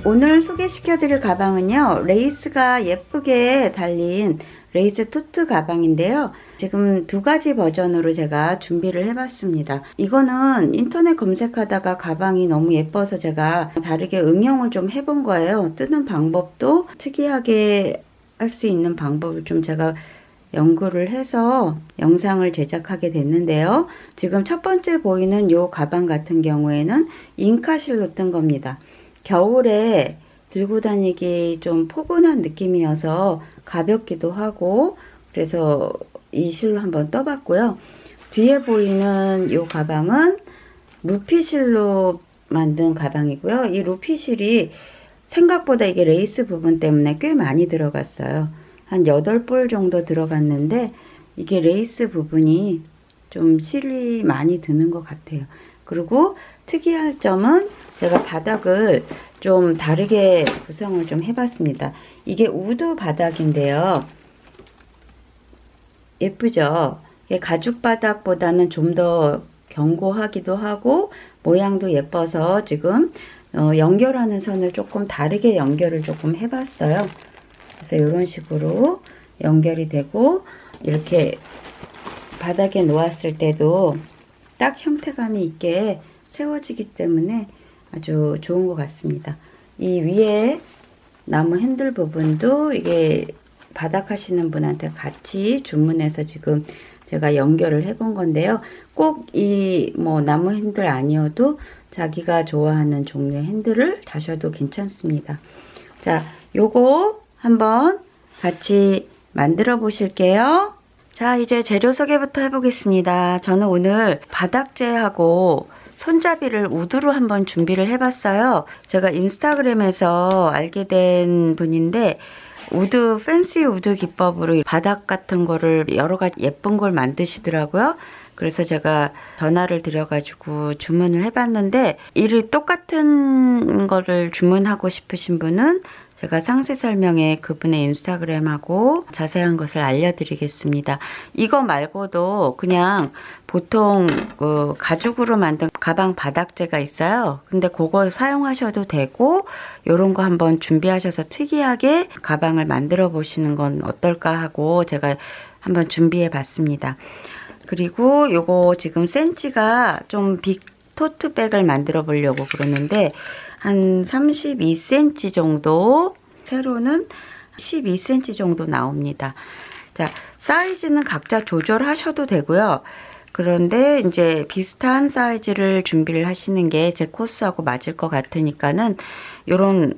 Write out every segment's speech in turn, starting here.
오늘 소개시켜 드릴 가방은요, 레이스가 예쁘게 달린 레이스 토트 가방인데요. 지금 두 가지 버전으로 제가 준비를 해봤습니다. 이거는 인터넷 검색하다가 가방이 너무 예뻐서 제가 다르게 응용을 좀 해본 거예요. 뜨는 방법도 특이하게 할 수 있는 방법을 좀 제가 연구를 해서 영상을 제작하게 됐는데요. 지금 첫 번째 보이는 이 가방 같은 경우에는 잉카실로 뜬 겁니다. 겨울에 들고 다니기 좀 포근한 느낌이어서 가볍기도 하고, 그래서 이 실로 한번 떠봤고요. 뒤에 보이는 이 가방은 루피실로 만든 가방이고요. 이 루피실이 생각보다 이게 레이스 부분 때문에 꽤 많이 들어갔어요. 한 8볼 정도 들어갔는데 이게 레이스 부분이 좀 실이 많이 드는 것 같아요. 그리고 특이할 점은 제가 바닥을 좀 다르게 구성을 좀 해봤습니다. 이게 우드 바닥인데요. 예쁘죠? 이게 가죽 바닥보다는 좀 더 견고하기도 하고 모양도 예뻐서 지금 연결하는 선을 조금 다르게 연결을 조금 해봤어요. 그래서 이런 식으로 연결이 되고 이렇게 바닥에 놓았을 때도 딱 형태감이 있게 세워지기 때문에 아주 좋은 것 같습니다. 이 위에 나무 핸들 부분도 이게 바닥 하시는 분한테 같이 주문해서 지금 제가 연결을 해 본 건데요. 꼭 이 나무 핸들 아니어도 자기가 좋아하는 종류의 핸들을 다셔도 괜찮습니다. 자, 요거 한번 같이 만들어 보실게요. 자, 이제 재료 소개부터 해보겠습니다. 저는 오늘 바닥재하고 손잡이를 우드로 한번 준비를 해봤어요. 제가 인스타그램에서 알게 된 분인데 우드, 팬시 우드 기법으로 바닥 같은 거를 여러 가지 예쁜 걸 만드시더라고요. 그래서 제가 전화를 드려가지고 주문을 해봤는데 이 똑같은 거를 주문하고 싶으신 분은 제가 상세 설명에 그분의 인스타그램하고 자세한 것을 알려드리겠습니다. 이거 말고도 그냥 보통 그 가죽으로 만든 가방 바닥재가 있어요. 근데 그거 사용하셔도 되고 요런 거 한번 준비하셔서 특이하게 가방을 만들어 보시는 건 어떨까 하고 제가 한번 준비해 봤습니다. 그리고 요거 지금 센치가 좀 빅 토트백을 만들어 보려고 그러는데 한 32cm 정도, 세로는 12cm 정도 나옵니다. 자, 사이즈는 각자 조절하셔도 되고요. 그런데 이제 비슷한 사이즈를 준비를 하시는 게 제 코스하고 맞을 것 같으니까는 요런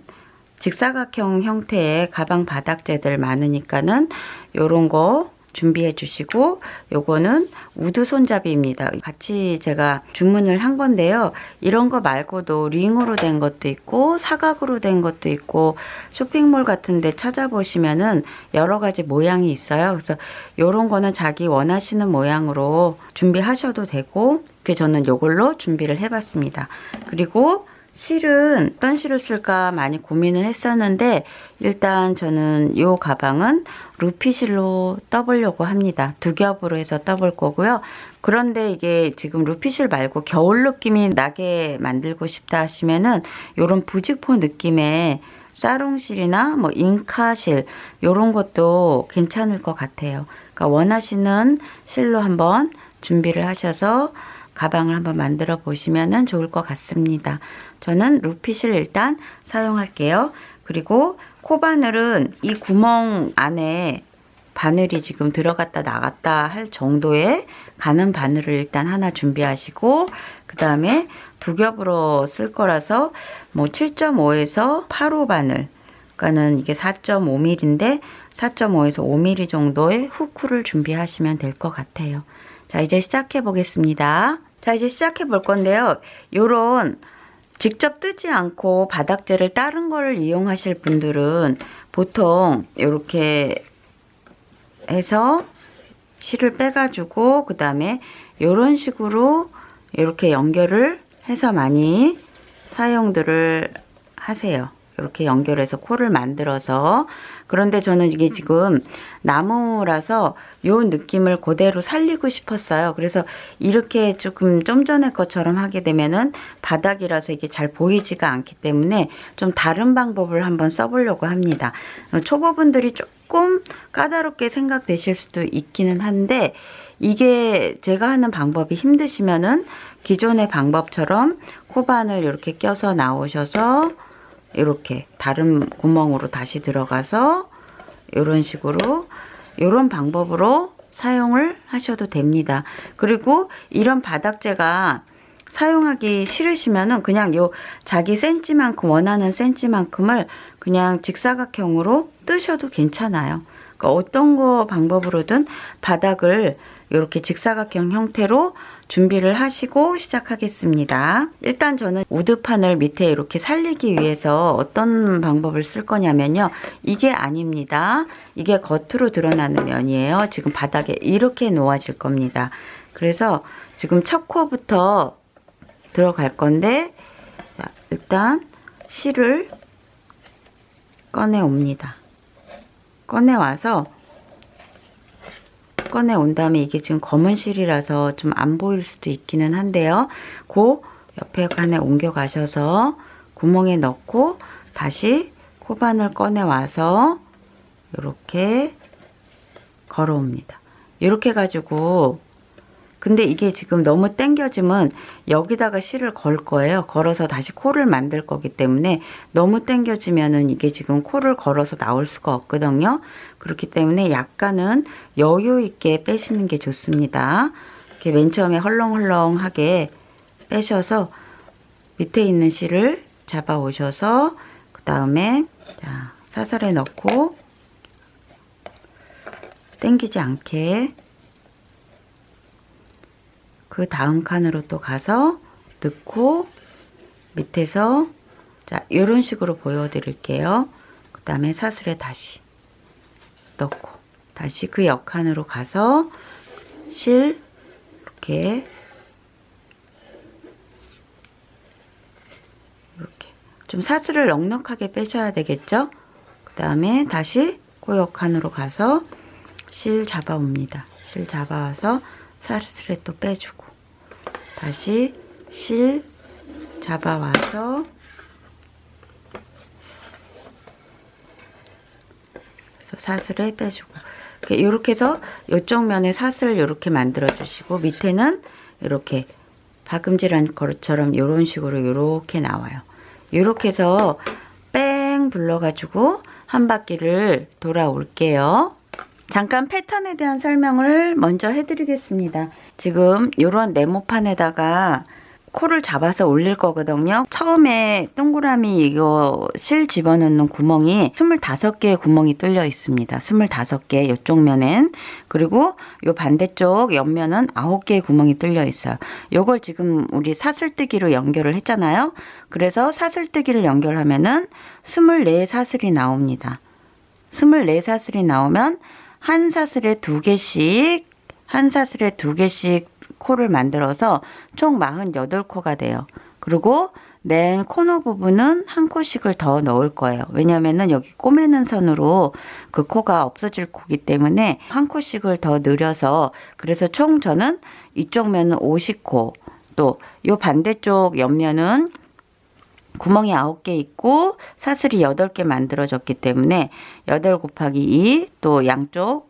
직사각형 형태의 가방 바닥재들 많으니까는 요런 거 준비해 주시고, 요거는 우드 손잡이입니다. 같이 제가 주문을 한 건데요. 이런 거 말고도 링으로 된 것도 있고 사각으로 된 것도 있고 쇼핑몰 같은 데 찾아보시면은 여러 가지 모양이 있어요. 그래서 요런 거는 자기 원하시는 모양으로 준비하셔도 되고, 저는 요걸로 준비를 해 봤습니다. 그리고 실은 어떤 실을 쓸까 많이 고민을 했었는데 일단 저는 이 가방은 루피실로 떠보려고 합니다. 두 겹으로 해서 떠볼 거고요. 그런데 이게 지금 루피실 말고 겨울 느낌이 나게 만들고 싶다 하시면은 이런 부직포 느낌의 사롱실이나 잉카실 이런 것도 괜찮을 것 같아요. 그러니까 원하시는 실로 한번 준비를 하셔서 가방을 한번 만들어 보시면 좋을 것 같습니다. 저는 루피실 일단 사용할게요. 그리고 코바늘은 이 구멍 안에 바늘이 지금 들어갔다 나갔다 할 정도의 가는 바늘을 일단 하나 준비하시고, 그 다음에 두 겹으로 쓸 거라서 7.5에서 8호 바늘, 그러니까는 이게 4.5mm인데 4.5에서 5mm 정도의 후크를 준비하시면 될 것 같아요. 자, 이제 시작해 보겠습니다. 자, 이제 시작해 볼 건데요. 요런 직접 뜨지 않고 바닥재를 다른 거를 이용하실 분들은 보통 이렇게 해서 실을 빼가지고 그 다음에 이런 식으로 이렇게 연결을 해서 많이 사용들을 하세요. 이렇게 연결해서 코를 만들어서, 그런데 저는 이게 지금 나무라서 요 느낌을 그대로 살리고 싶었어요. 그래서 이렇게 조금 좀 전에 것처럼 하게 되면은 바닥이라서 이게 잘 보이지가 않기 때문에 좀 다른 방법을 한번 써보려고 합니다. 초보분들이 조금 까다롭게 생각되실 수도 있기는 한데, 이게 제가 하는 방법이 힘드시면은 기존의 방법처럼 코바늘 이렇게 껴서 나오셔서 이렇게 다른 구멍으로 다시 들어가서 이런 식으로, 이런 방법으로 사용을 하셔도 됩니다. 그리고 이런 바닥재가 사용하기 싫으시면은 그냥 요 자기 센치만큼, 원하는 센치만큼을 그냥 직사각형으로 뜨셔도 괜찮아요. 그러니까 어떤 거 방법으로든 바닥을 이렇게 직사각형 형태로 준비를 하시고 시작하겠습니다. 일단 저는 우드판을 밑에 이렇게 살리기 위해서 어떤 방법을 쓸 거냐면요. 이게 아닙니다. 이게 겉으로 드러나는 면이에요. 지금 바닥에 이렇게 놓아질 겁니다. 그래서 지금 첫 코부터 들어갈 건데, 자, 일단 실을 꺼내 옵니다. 꺼내 온 다음에, 이게 지금 검은 실이라서 좀 안 보일 수도 있기는 한데요. 그 옆에 칸에 옮겨 가셔서 구멍에 넣고 다시 코바늘 꺼내 와서 이렇게 걸어 옵니다. 이렇게 가지고, 근데 이게 지금 너무 당겨지면 여기다가 실을 걸 거예요. 걸어서 다시 코를 만들 거기 때문에 너무 당겨지면은 이게 지금 코를 걸어서 나올 수가 없거든요. 그렇기 때문에 약간은 여유 있게 빼시는 게 좋습니다. 이렇게 맨 처음에 헐렁헐렁하게 빼셔서 밑에 있는 실을 잡아 오셔서 그 다음에 사슬에 넣고 당기지 않게 그 다음 칸으로 또 가서 넣고 밑에서, 자, 이런 식으로 보여드릴게요. 그 다음에 사슬에 다시 넣고 다시 그 옆칸으로 가서 실 이렇게 좀 사슬을 넉넉하게 빼셔야 되겠죠. 그 다음에 다시 그 옆칸으로 가서 실 잡아옵니다. 실 잡아와서 사슬에 또 빼주고 다시 실 잡아와서 사슬에 빼주고, 이렇게 해서 이쪽 면에 사슬 이렇게 만들어 주시고 밑에는 이렇게 박음질한 것처럼 이런 식으로 이렇게 나와요. 이렇게 해서 뺑 불러가지고 한 바퀴를 돌아올게요. 잠깐 패턴에 대한 설명을 먼저 해드리겠습니다. 지금 이런 네모판에다가 코를 잡아서 올릴 거거든요. 처음에 동그라미 이거 실 집어넣는 구멍이 25개의 구멍이 뚫려 있습니다. 25개 이쪽 면엔. 그리고 요 반대쪽 옆면은 9개의 구멍이 뚫려 있어요. 요걸 지금 우리 사슬뜨기로 연결을 했잖아요. 그래서 사슬뜨기를 연결하면은 24사슬이 나옵니다. 24사슬이 나오면 한 사슬에 2개씩, 한 사슬에 2개씩 코를 만들어서 총 48코가 돼요. 그리고 맨 코너 부분은 한 코씩을 더 넣을 거예요. 왜냐면은 여기 꼬매는 선으로 그 코가 없어질 코기 때문에 한 코씩을 더 늘려서, 그래서 총 저는 이쪽 면은 50코, 또 요 반대쪽 옆면은 구멍이 9개 있고 사슬이 8개 만들어졌기 때문에 8 곱하기 2, 또 양쪽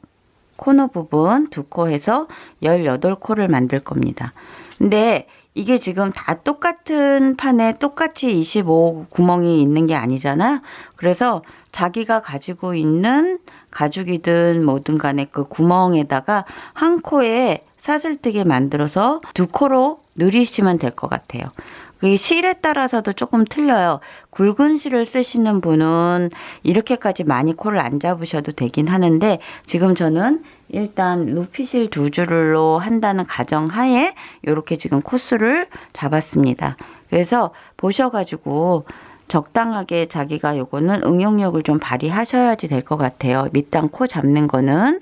코너 부분 2코 해서 18코를 만들 겁니다. 근데 이게 지금 다 똑같은 판에 똑같이 25 구멍이 있는 게 아니잖아요. 그래서 자기가 가지고 있는 가죽이든 뭐든 간에 그 구멍에다가 한 코에 사슬뜨기 만들어서 2코로 늘리시면 될 것 같아요. 그 실에 따라서도 조금 틀려요. 굵은 실을 쓰시는 분은 이렇게까지 많이 코를 안 잡으셔도 되긴 하는데, 지금 저는 일단 루피실 2줄로 한다는 가정하에 이렇게 지금 코스를 잡았습니다. 그래서 보셔가지고 적당하게 자기가 요거는 응용력을 좀 발휘하셔야지 될 것 같아요. 밑단 코 잡는 거는.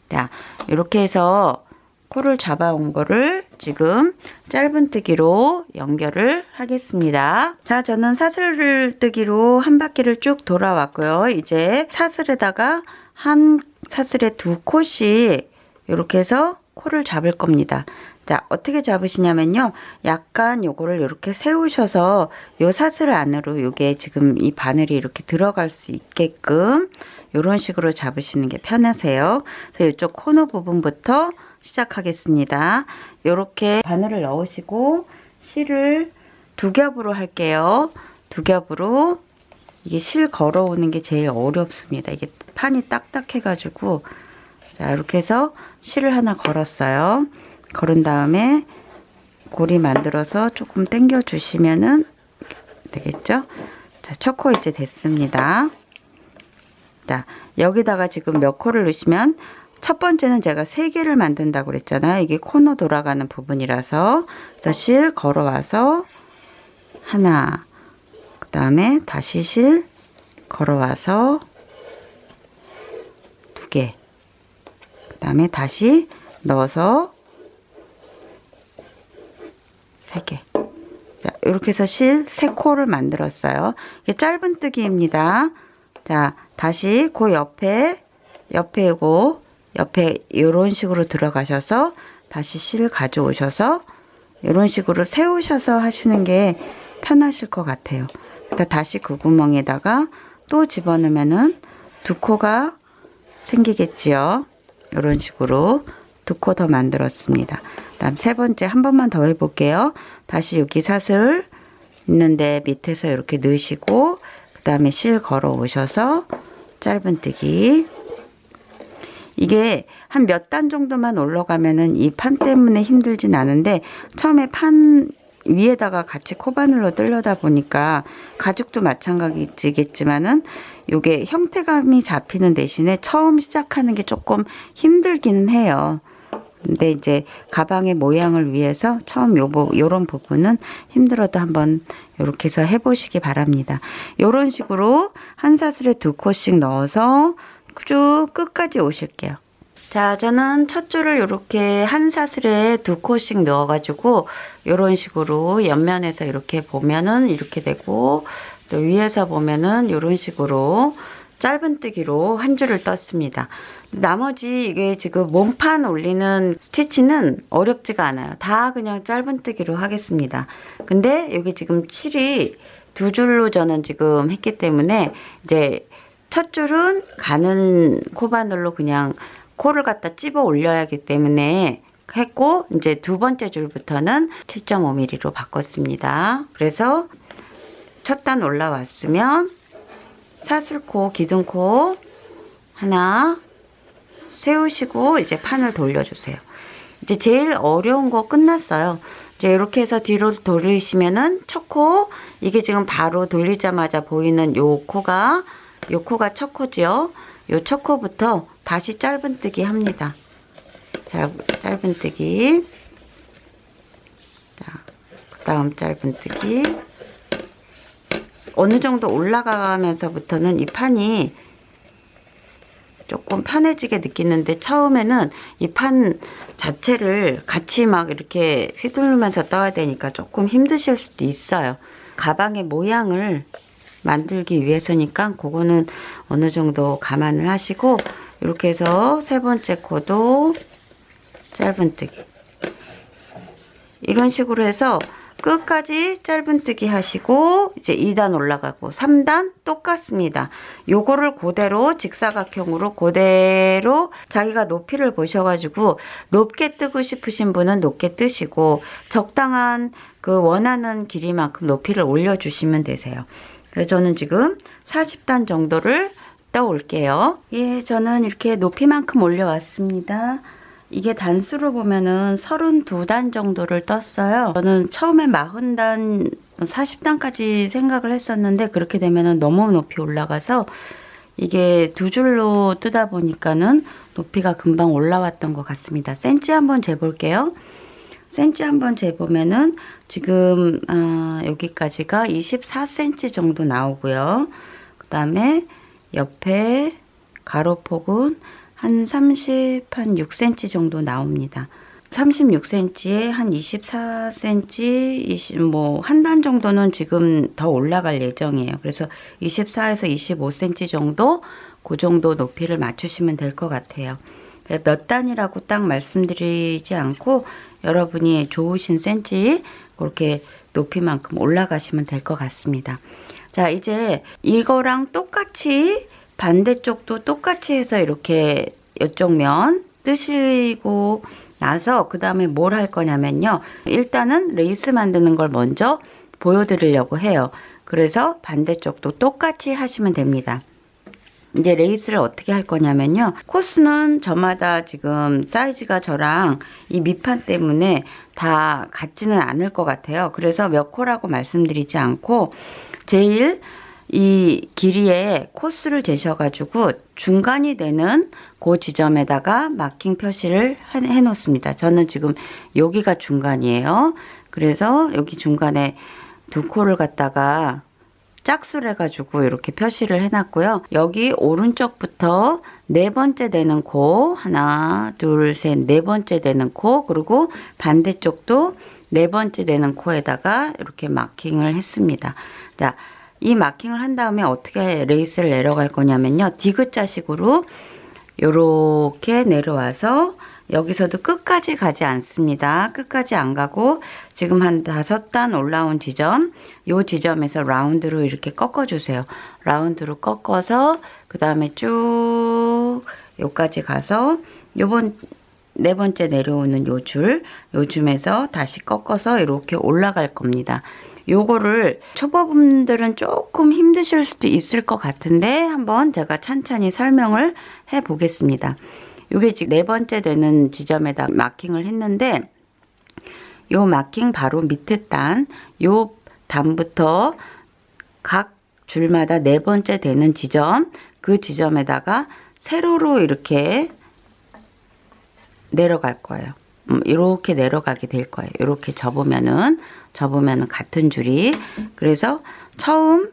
자, 이렇게 해서 코를 잡아온 거를 지금 짧은뜨기로 연결을 하겠습니다. 자, 저는 사슬뜨기로 한 바퀴를 쭉 돌아왔고요. 이제 사슬에다가 한 사슬에 2코씩 이렇게 해서 코를 잡을 겁니다. 자, 어떻게 잡으시냐면요. 약간 요거를 이렇게 세우셔서 요 사슬 안으로 요게 지금 이 바늘이 이렇게 들어갈 수 있게끔 요런 식으로 잡으시는 게 편하세요. 그래서 이쪽 코너 부분부터 시작하겠습니다. 요렇게 바늘을 넣으시고 실을 2겹으로 할게요. 2겹으로 이게 실 걸어오는 게 제일 어렵습니다. 이게 판이 딱딱해 가지고 자, 이렇게 해서 실을 하나 걸었어요. 걸은 다음에 고리 만들어서 조금 당겨 주시면은 되겠죠? 자, 첫 코 이제 됐습니다. 자, 여기다가 지금 몇 코를 넣으시면 첫 번째는 제가 3개를 만든다고 그랬잖아요. 이게 코너 돌아가는 부분이라서 실 걸어와서 하나, 그 다음에 다시 실 걸어와서 2개, 그 다음에 다시 넣어서 3개. 자, 이렇게 해서 실 3코를 만들었어요. 이게 짧은뜨기입니다. 자, 다시 그 옆에 이런 식으로 들어가셔서 다시 실 가져오셔서 이런 식으로 세우셔서 하시는 게 편하실 것 같아요. 다시 그 구멍에다가 또 집어넣으면은 2코가 생기겠지요. 이런 식으로 2코 더 만들었습니다. 다음 3번째 한 번만 더 해볼게요. 다시 여기 사슬 있는데 밑에서 이렇게 넣으시고 그 다음에 실 걸어 오셔서 짧은뜨기. 이게 한 몇 단 정도만 올라가면은 이 판 때문에 힘들진 않은데 처음에 판 위에다가 같이 코바늘로 뜰려다 보니까 가죽도 마찬가지겠지만은 요게 형태감이 잡히는 대신에 처음 시작하는 게 조금 힘들기는 해요. 근데 이제 가방의 모양을 위해서 처음 요런 부분은 힘들어도 한번 요렇게 해서 해보시기 바랍니다. 요런 식으로 한 사슬에 2코씩 넣어서 쭉 끝까지 오실게요. 자, 저는 첫 줄을 이렇게 한 사슬에 2코씩 넣어가지고 이런 식으로 옆면에서 이렇게 보면은 이렇게 되고 또 위에서 보면은 이런 식으로 짧은뜨기로 한 줄을 떴습니다. 나머지 이게 지금 몸판 올리는 스티치는 어렵지가 않아요. 다 그냥 짧은뜨기로 하겠습니다. 근데 여기 지금 실이 2줄로 저는 지금 했기 때문에 이제 첫 줄은 가는 코바늘로 그냥 코를 갖다 찝어 올려야 하기 때문에 했고 이제 2번째 줄부터는 7.5mm로 바꿨습니다. 그래서 첫 단 올라왔으면 사슬코, 기둥코 하나 세우시고 이제 판을 돌려주세요. 이제 제일 어려운 거 끝났어요. 이제 이렇게 해서 뒤로 돌리시면은 첫 코, 이게 지금 바로 돌리자마자 보이는 요 코가 첫 코지요. 요 첫 코부터 다시 짧은뜨기 합니다. 짧은뜨기. 자, 그 다음 짧은뜨기. 어느 정도 올라가면서부터는 이 판이 조금 편해지게 느끼는데 처음에는 이 판 자체를 같이 막 이렇게 휘두르면서 떠야 되니까 조금 힘드실 수도 있어요. 가방의 모양을 만들기 위해서니까 그거는 어느 정도 감안을 하시고 이렇게 해서 3번째 코도 짧은뜨기 이런 식으로 해서 끝까지 짧은뜨기 하시고 이제 2단 올라가고 3단 똑같습니다. 요거를 그대로 직사각형으로 그대로 자기가 높이를 보셔가지고 높게 뜨고 싶으신 분은 높게 뜨시고 적당한 그 원하는 길이만큼 높이를 올려주시면 되세요. 그래서 저는 지금 40단 정도를 떠 올게요. 예, 저는 이렇게 높이만큼 올려왔습니다. 이게 단수로 보면은 32단 정도를 떴어요. 저는 처음에 40단, 40단까지 생각을 했었는데 그렇게 되면은 너무 높이 올라가서 이게 2줄로 뜨다 보니까는 높이가 금방 올라왔던 것 같습니다. 센치 한번 재볼게요. 센치 한번 재보면은 지금 여기까지가 24cm 정도 나오고요. 그 다음에 옆에 가로폭은 한 6cm 정도 나옵니다. 36cm에 한 24cm, 뭐 한 단 정도는 지금 더 올라갈 예정이에요. 그래서 24에서 25cm 정도, 그 정도 높이를 맞추시면 될 것 같아요. 몇 단이라고 딱 말씀드리지 않고 여러분이 좋으신 센치 그렇게 높이만큼 올라가시면 될 것 같습니다. 자, 이제 이거랑 똑같이 반대쪽도 똑같이 해서 이렇게 이쪽 면 뜨시고 나서 그 다음에 뭘 할 거냐면요. 일단은 레이스 만드는 걸 먼저 보여드리려고 해요. 그래서 반대쪽도 똑같이 하시면 됩니다. 이제 레이스를 어떻게 할 거냐면요. 코스는 저마다 지금 사이즈가 저랑 이 밑판 때문에 다 같지는 않을 것 같아요. 그래서 몇 코라고 말씀드리지 않고 제일 이 길이에 코스를 재셔가지고 중간이 되는 그 지점에다가 마킹 표시를 해 놓습니다. 저는 지금 여기가 중간이에요. 그래서 여기 중간에 두 코를 갖다가 짝수를 해가지고 이렇게 표시를 해놨고요. 여기 오른쪽부터 네 번째 되는 코, 하나, 둘, 셋, 네 번째 되는 코, 그리고 반대쪽도 네 번째 되는 코에다가 이렇게 마킹을 했습니다. 자, 이 마킹을 한 다음에 어떻게 레이스를 내려갈 거냐면요. 디귿자식으로 요렇게 내려와서 여기서도 끝까지 가지 않습니다. 끝까지 안 가고 지금 한 5단 올라온 지점, 요 지점에서 라운드로 이렇게 꺾어주세요. 라운드로 꺾어서 그 다음에 쭉 요까지 가서 요번 네 번째 내려오는 요 줌에서 다시 꺾어서 이렇게 올라갈 겁니다. 요거를 초보분들은 조금 힘드실 수도 있을 것 같은데 한번 제가 찬찬히 설명을 해 보겠습니다. 요게 지금 네 번째 되는 지점에다 마킹을 했는데 요 마킹 바로 밑에 단, 요 단부터 각 줄마다 네 번째 되는 지점, 그 지점에다가 세로로 이렇게 내려갈 거예요. 이렇게 내려가게 될 거예요. 이렇게 접으면은 같은 줄이. 그래서 처음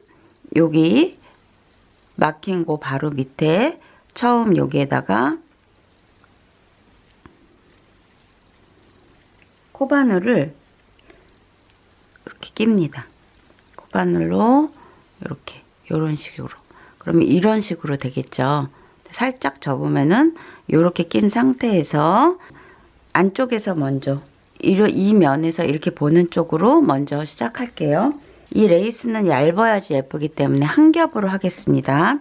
여기 마킹 고 바로 밑에 처음 여기에다가 코바늘을 이렇게 낍니다. 코바늘로 이렇게 이런 식으로. 그러면 이런 식으로 되겠죠. 살짝 접으면은 이렇게 낀 상태에서 안쪽에서 먼저 이 면에서 이렇게 보는 쪽으로 먼저 시작할게요. 이 레이스는 얇아야지 예쁘기 때문에 한 겹으로 하겠습니다.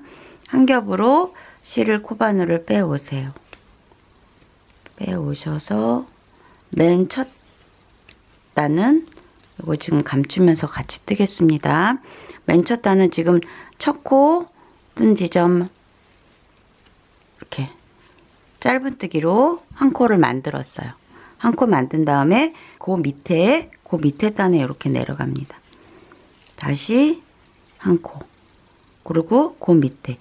한 겹으로 실을 코바늘을 빼오세요. 빼오셔서 맨 첫 단은 이거 지금 감추면서 같이 뜨겠습니다. 맨 첫 단은 지금 첫 코 뜬 지점 이렇게 짧은 뜨기로 한 코를 만들었어요. 한 코 만든 다음에 그 밑에 단에 이렇게 내려갑니다. 다시 한 코, 그리고 그 밑에.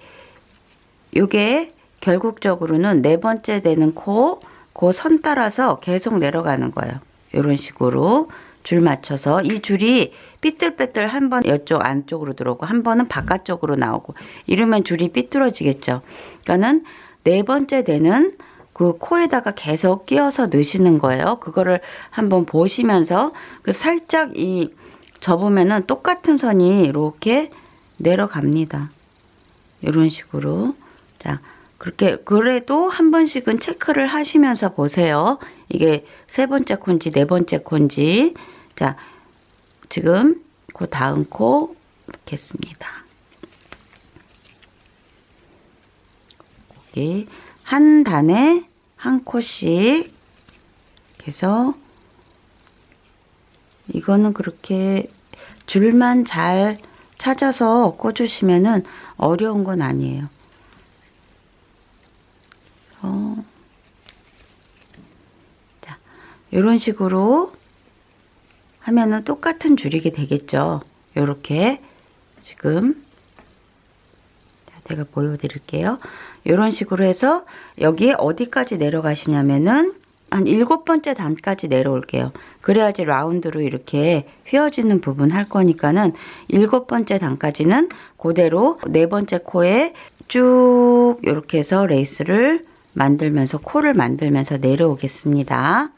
요게 결국적으로는 네 번째 되는 코, 그 선 따라서 계속 내려가는 거예요. 이런 식으로 줄 맞춰서 이 줄이 삐뚤빼뚤 한 번 이쪽 안쪽으로 들어오고 한 번은 바깥쪽으로 나오고 이러면 줄이 삐뚤어지겠죠. 그러니까는 네 번째 되는 그 코에다가 계속 끼워서 넣으시는 거예요. 그거를 한번 보시면서 살짝 이 접으면은 똑같은 선이 이렇게 내려갑니다. 이런 식으로. 자, 그렇게 그래도 한 번씩은 체크를 하시면서 보세요. 이게 세 번째 코인지 네 번째 코인지. 자, 지금 그 다음 코 넣겠습니다. 여기 한 단에 한 코씩 해서 이거는 그렇게 줄만 잘 찾아서 꽂으시면은 어려운 건 아니에요. 자, 이런 식으로 하면은 똑같은 줄이게 되겠죠. 요렇게 지금 제가 보여드릴게요. 이런 식으로 해서 여기에 어디까지 내려가시냐면은 한 7번째 단까지 내려올게요. 그래야지 라운드로 이렇게 휘어지는 부분 할 거니까는 7번째 단까지는 그대로 네 번째 코에 쭉 이렇게 해서 레이스를 만들면서 코를 만들면서 내려오겠습니다.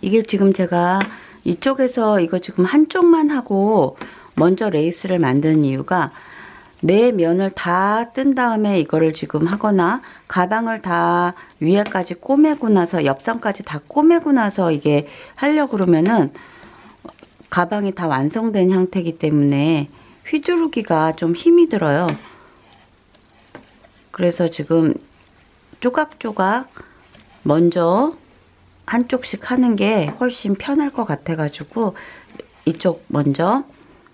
이게 지금 제가 이쪽에서 이거 지금 한쪽만 하고 먼저 레이스를 만드는 이유가 네 면을 다 뜬 다음에 이거를 지금 하거나 가방을 다 위에까지 꼬매고 나서 옆선까지 다 꼬매고 나서 이게 하려고 그러면은 가방이 다 완성된 형태이기 때문에 휘두르기가 좀 힘이 들어요. 그래서 지금 조각조각 먼저 한쪽씩 하는 게 훨씬 편할 것 같아 가지고 이쪽 먼저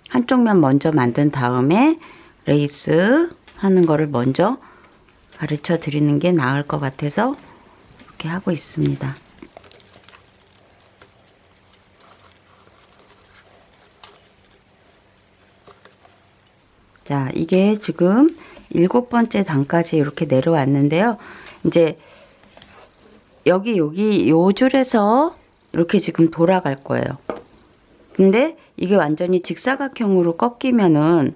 한쪽 면 먼저 만든 다음에 레이스 하는 거를 먼저 가르쳐 드리는 게 나을 것 같아서 이렇게 하고 있습니다. 자, 이게 지금 7번째 단까지 이렇게 내려왔는데요. 이제 여기 요 줄에서 이렇게 지금 돌아갈 거예요. 근데 이게 완전히 직사각형으로 꺾이면은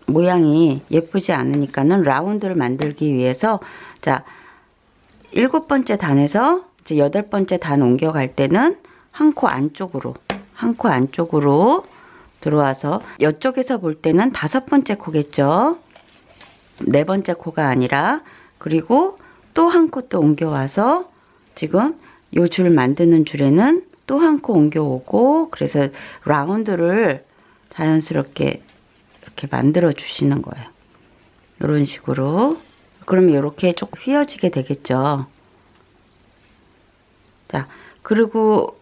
모양이 예쁘지 않으니까는 라운드를 만들기 위해서 자, 7번째 단에서 이제 8번째 단 옮겨갈 때는 한 코 안쪽으로 들어와서 이쪽에서 볼 때는 5번째 코겠죠. 4번째 코가 아니라. 그리고 또 한 코 또 옮겨와서 지금 요 줄 만드는 줄에는 또 한 코 옮겨오고, 그래서 라운드를 자연스럽게 이렇게 만들어 주시는 거예요. 이런 식으로. 그러면 이렇게 조금 휘어지게 되겠죠. 자, 그리고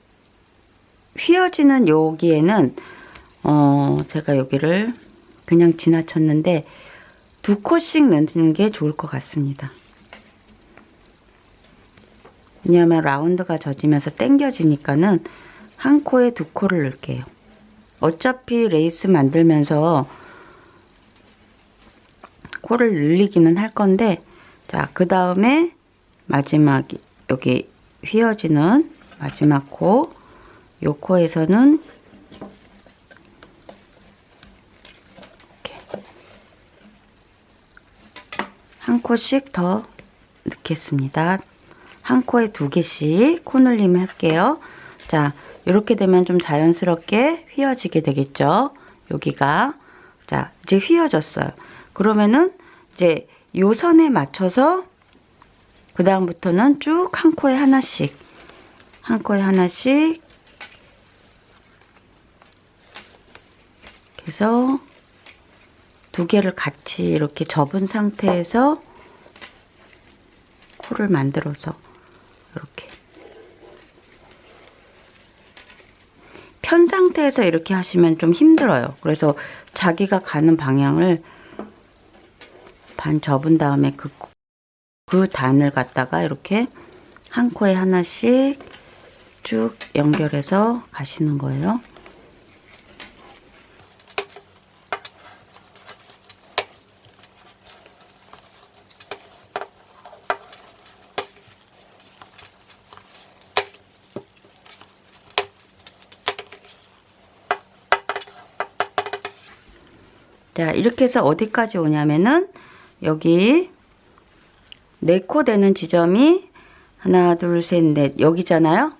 휘어지는 여기에는 제가 여기를 그냥 지나쳤는데 2코씩 넣는 게 좋을 것 같습니다. 왜냐하면 라운드가 젖으면서 당겨지니까는 한 코에 2코를 넣을게요. 어차피 레이스 만들면서 코를 늘리기는 할 건데, 자, 그 다음에 마지막 여기 휘어지는 마지막 코, 요 코에서는 이렇게 한 코씩 더 넣겠습니다. 한 코에 2개씩 코늘림을 할게요. 자, 이렇게 되면 좀 자연스럽게 휘어지게 되겠죠. 여기가. 자, 이제 휘어졌어요. 그러면은 이제 요 선에 맞춰서 그 다음부터는 쭉 한 코에 하나씩 그래서 2개를 같이 이렇게 접은 상태에서 코를 만들어서 이렇게 편 상태에서 이렇게 하시면 좀 힘들어요. 그래서 자기가 가는 방향을 반 접은 다음에 그 단을 갖다가 이렇게 한 코에 하나씩 쭉 연결해서 가시는 거예요. 자, 이렇게 해서 어디까지 오냐면은 여기 4코 되는 지점이 하나, 둘, 셋, 넷 여기잖아요.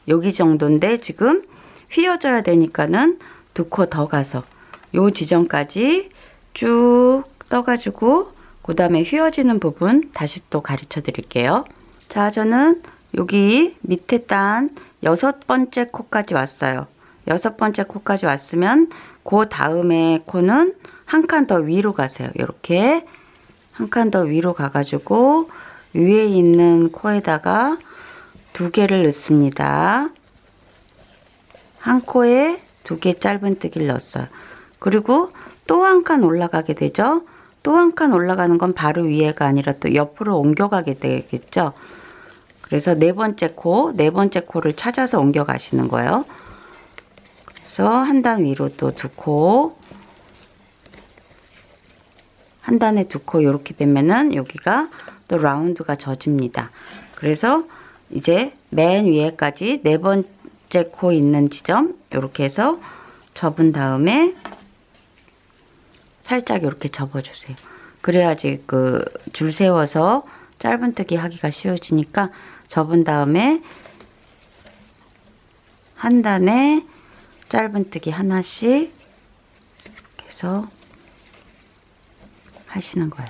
여기 정도인데 지금 휘어져야 되니까는 2코 더 가서 요 지점까지 쭉 떠가지고 그 다음에 휘어지는 부분 다시 또 가르쳐 드릴게요. 자, 저는 여기 밑에 단 6번째 코까지 왔어요. 6번째 코까지 왔으면 그 다음에 코는 한 칸 더 위로 가세요. 이렇게 한 칸 더 위로 가가지고 위에 있는 코에다가 2개를 넣습니다. 한 코에 2개 짧은뜨기를 넣었어요. 그리고 또 한 칸 올라가게 되죠. 또 한 칸 올라가는 건 바로 위에가 아니라 또 옆으로 옮겨가게 되겠죠. 그래서 4번째 코를 찾아서 옮겨 가시는 거예요. 그래서 한 단 위로 또 2코, 한 단에 2코 이렇게 되면은 여기가 또 라운드가 젖습니다. 그래서 이제 맨 위에까지 4번째 코 있는 지점 이렇게 해서 접은 다음에 살짝 이렇게 접어주세요. 그래야지 그 줄 세워서 짧은뜨기 하기가 쉬워지니까 접은 다음에 한 단에 짧은뜨기 하나씩 해서 하시는 거예요.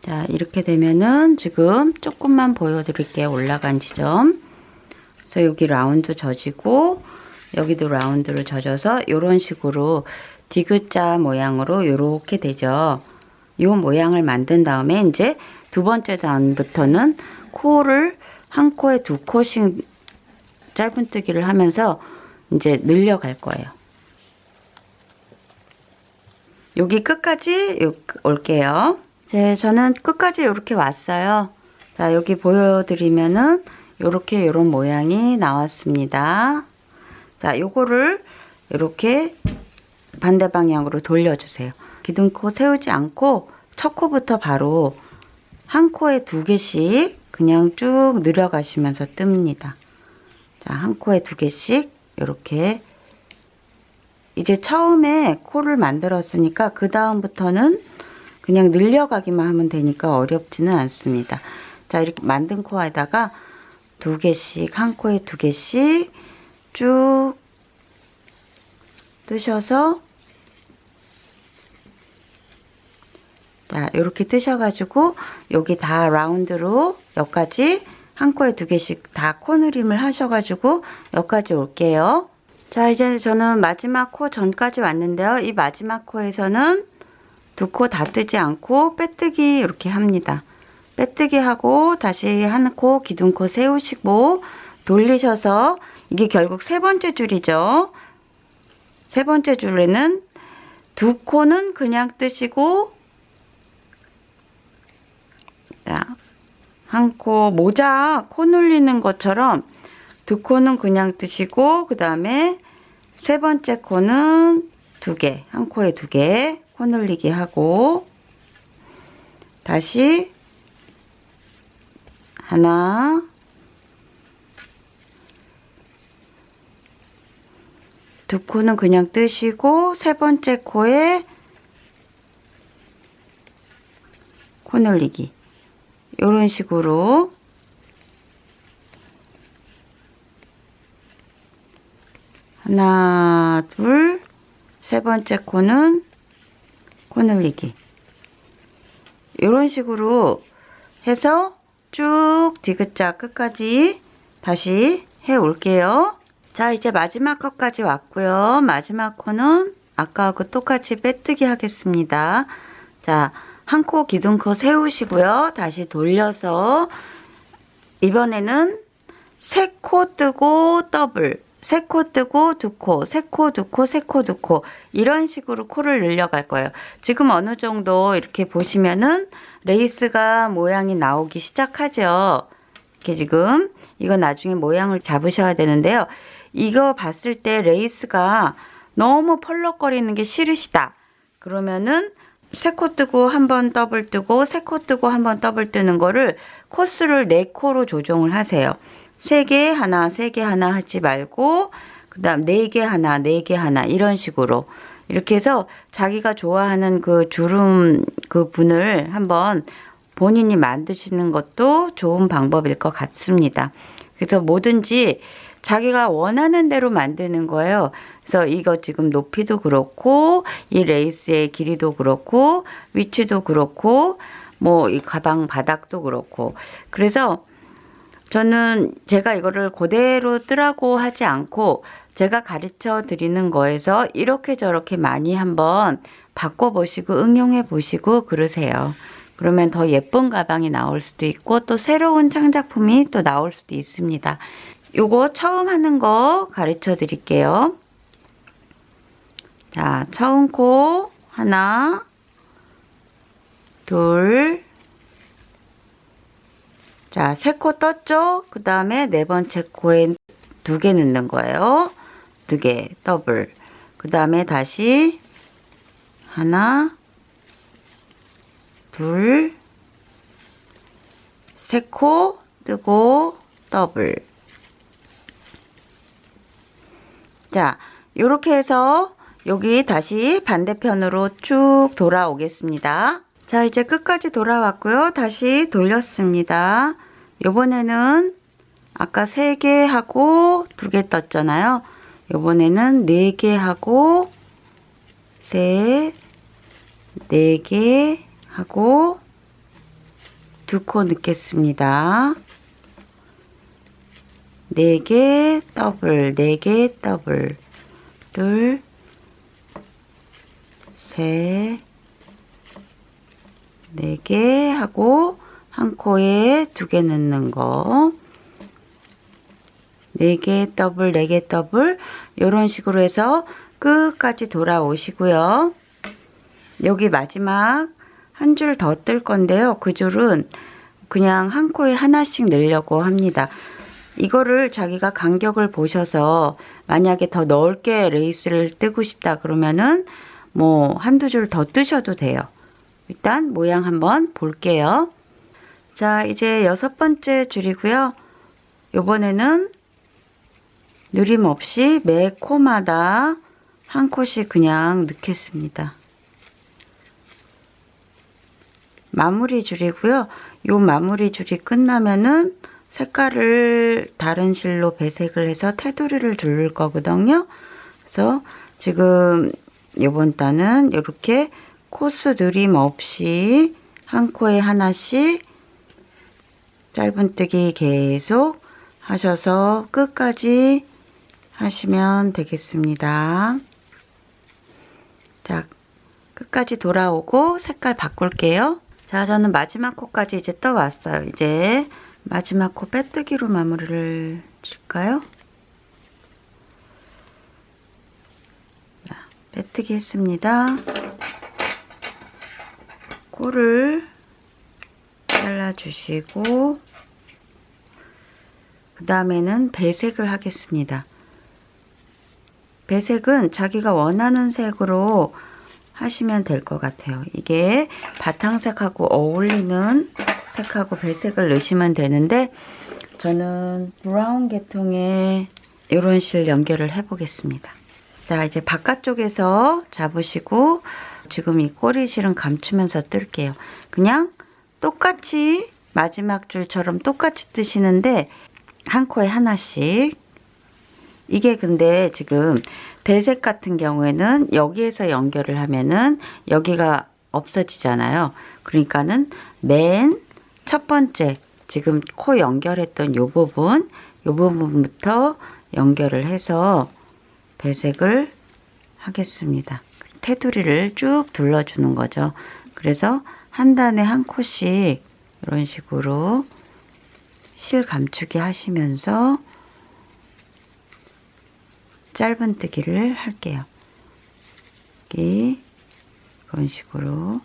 자, 이렇게 되면은 지금 조금만 보여드릴게요. 올라간 지점. 그래서 여기 라운드 져지고 여기도 라운드를 져줘서 이런 식으로 디귿자 모양으로 이렇게 되죠. 이 모양을 만든 다음에 이제 두 번째 단부터는 코를 한 코에 두 코씩 짧은뜨기를 하면서 이제 늘려갈 거예요. 여기 끝까지 올게요. 이제 저는 끝까지 이렇게 왔어요. 자, 여기 보여드리면은 요렇게 요런 모양이 나왔습니다. 자, 요거를 이렇게 반대 방향으로 돌려주세요. 기둥코 세우지 않고 첫 코부터 바로 한 코에 두 개씩 그냥 쭉 늘어가시면서 뜹니다. 자, 한 코에 두 개씩 이렇게 이제 처음에 코를 만들었으니까 그 다음부터는 그냥 늘려가기만 하면 되니까 어렵지는 않습니다. 자, 이렇게 만든 코에다가 두 개씩, 한 코에 두 개씩 쭉 뜨셔서, 자, 이렇게 뜨셔가지고 여기 다 라운드로 여기까지 한 코에 두 개씩 다 코늘림을 하셔가지고 여기까지 올게요. 자, 이제 저는 마지막 코 전까지 왔는데요. 이 마지막 코에서는 두 코 다 뜨지 않고 빼뜨기 이렇게 합니다. 빼뜨기 하고 다시 한 코 기둥코 세우시고 돌리셔서, 이게 결국 세 번째 줄이죠. 세 번째 줄에는 두 코는 그냥 뜨시고, 자, 한 코 모자 코 눌리는 것처럼 두 코는 그냥 뜨시고, 그 다음에 세 번째 코는 두 개, 한 코에 두 개 코 늘리기 하고, 다시 하나, 두 코는 그냥 뜨시고 세 번째 코에 코 늘리기, 이런 식으로 하나, 둘, 세 번째 코는 코 늘리기, 이런 식으로 해서 쭉 디귿자 끝까지 다시 해 올게요. 자, 이제 마지막 코까지 왔고요. 마지막 코는 아까하고 똑같이 빼뜨기 하겠습니다. 자, 한 코 기둥코 세우시고요. 다시 돌려서 이번에는 세 코 뜨고 더블, 세 코 뜨고 두 코, 세 코 두 코, 세 코 두 코, 이런 식으로 코를 늘려갈 거예요. 지금 어느 정도 이렇게 보시면은 레이스가 모양이 나오기 시작하죠. 이렇게 지금 이거 나중에 모양을 잡으셔야 되는데요. 이거 봤을 때 레이스가 너무 펄럭거리는 게 싫으시다. 그러면은 세 코 뜨고 한 번 더블 뜨고 세 코 뜨고 한 번 더블 뜨는 거를 코스를 4코로 조정을 하세요. 3개 하나, 3개 하나 하지 말고, 그 다음 4개 하나, 4개 하나, 이런 식으로. 이렇게 해서 자기가 좋아하는 그 주름 그 분을 한번 본인이 만드시는 것도 좋은 방법일 것 같습니다. 그래서 뭐든지 자기가 원하는 대로 만드는 거예요. 그래서 이거 지금 높이도 그렇고, 이 레이스의 길이도 그렇고, 위치도 그렇고, 뭐 이 가방 바닥도 그렇고. 그래서 저는 제가 이거를 그대로 뜨라고 하지 않고 제가 가르쳐 드리는 거에서 이렇게 저렇게 많이 한번 바꿔보시고 응용해 보시고 그러세요. 그러면 더 예쁜 가방이 나올 수도 있고 또 새로운 창작품이 또 나올 수도 있습니다. 요거 처음 하는 거 가르쳐 드릴게요. 자, 처음 코 하나, 둘, 자, 세 코 떴죠? 그 다음에 네 번째 코에 2개 넣는 거예요. 2개 더블. 그 다음에 다시 하나, 둘, 세 코 뜨고 더블. 자, 요렇게 해서 여기 다시 반대편으로 쭉 돌아오겠습니다. 자, 이제 끝까지 돌아왔고요. 다시 돌렸습니다. 요번에는 아까 3개 하고 2개 떴잖아요. 요번에는 4개 하고 셋, 4개 하고 2코 넣겠습니다. 4개 더블, 4개 더블, 둘, 셋, 4개 하고 한 코에 2개 넣는 거. 4개 더블, 4개 더블 이런 식으로 해서 끝까지 돌아오시고요. 여기 마지막 한 줄 더 뜰 건데요. 그 줄은 그냥 한 코에 하나씩 넣으려고 합니다. 이거를 자기가 간격을 보셔서 만약에 더 넓게 레이스를 뜨고 싶다 그러면은 뭐 한두 줄 더 뜨셔도 돼요. 일단 모양 한번 볼게요. 자, 이제 6번째 줄이고요. 요번에는 누림 없이 매 코마다 한 코씩 그냥 넣겠습니다. 마무리 줄이고요. 요 마무리 줄이 끝나면은 색깔을 다른 실로 배색을 해서 테두리를 두를 거거든요. 그래서 지금 요번 단은 이렇게 코스 누림 없이 한 코에 하나씩 짧은뜨기 계속 하셔서 끝까지 하시면 되겠습니다. 자, 끝까지 돌아오고 색깔 바꿀게요. 자, 저는 마지막 코까지 이제 떠왔어요. 이제 마지막 코 빼뜨기로 마무리를 줄까요? 자, 빼뜨기 했습니다. 코를 잘라주시고 그 다음에는 배색을 하겠습니다. 배색은 자기가 원하는 색으로 하시면 될 것 같아요. 이게 바탕색하고 어울리는 색하고 배색을 넣으시면 되는데 저는 브라운 계통의 이런 실 연결을 해 보겠습니다. 자, 이제 바깥쪽에서 잡으시고 지금 이 꼬리실은 감추면서 뜰게요. 그냥 똑같이 마지막 줄처럼 똑같이 뜨시는데 한 코에 하나씩. 이게 근데 지금 배색 같은 경우에는 여기에서 연결을 하면은 여기가 없어지잖아요. 그러니까는 맨 첫 번째 지금 코 연결했던 요 부분부터 연결을 해서 배색을 하겠습니다. 테두리를 쭉 둘러주는 거죠. 그래서 한 단에 한 코씩 이런 식으로 실 감추기 하시면서 짧은뜨기를 할게요. 여기 이런 식으로.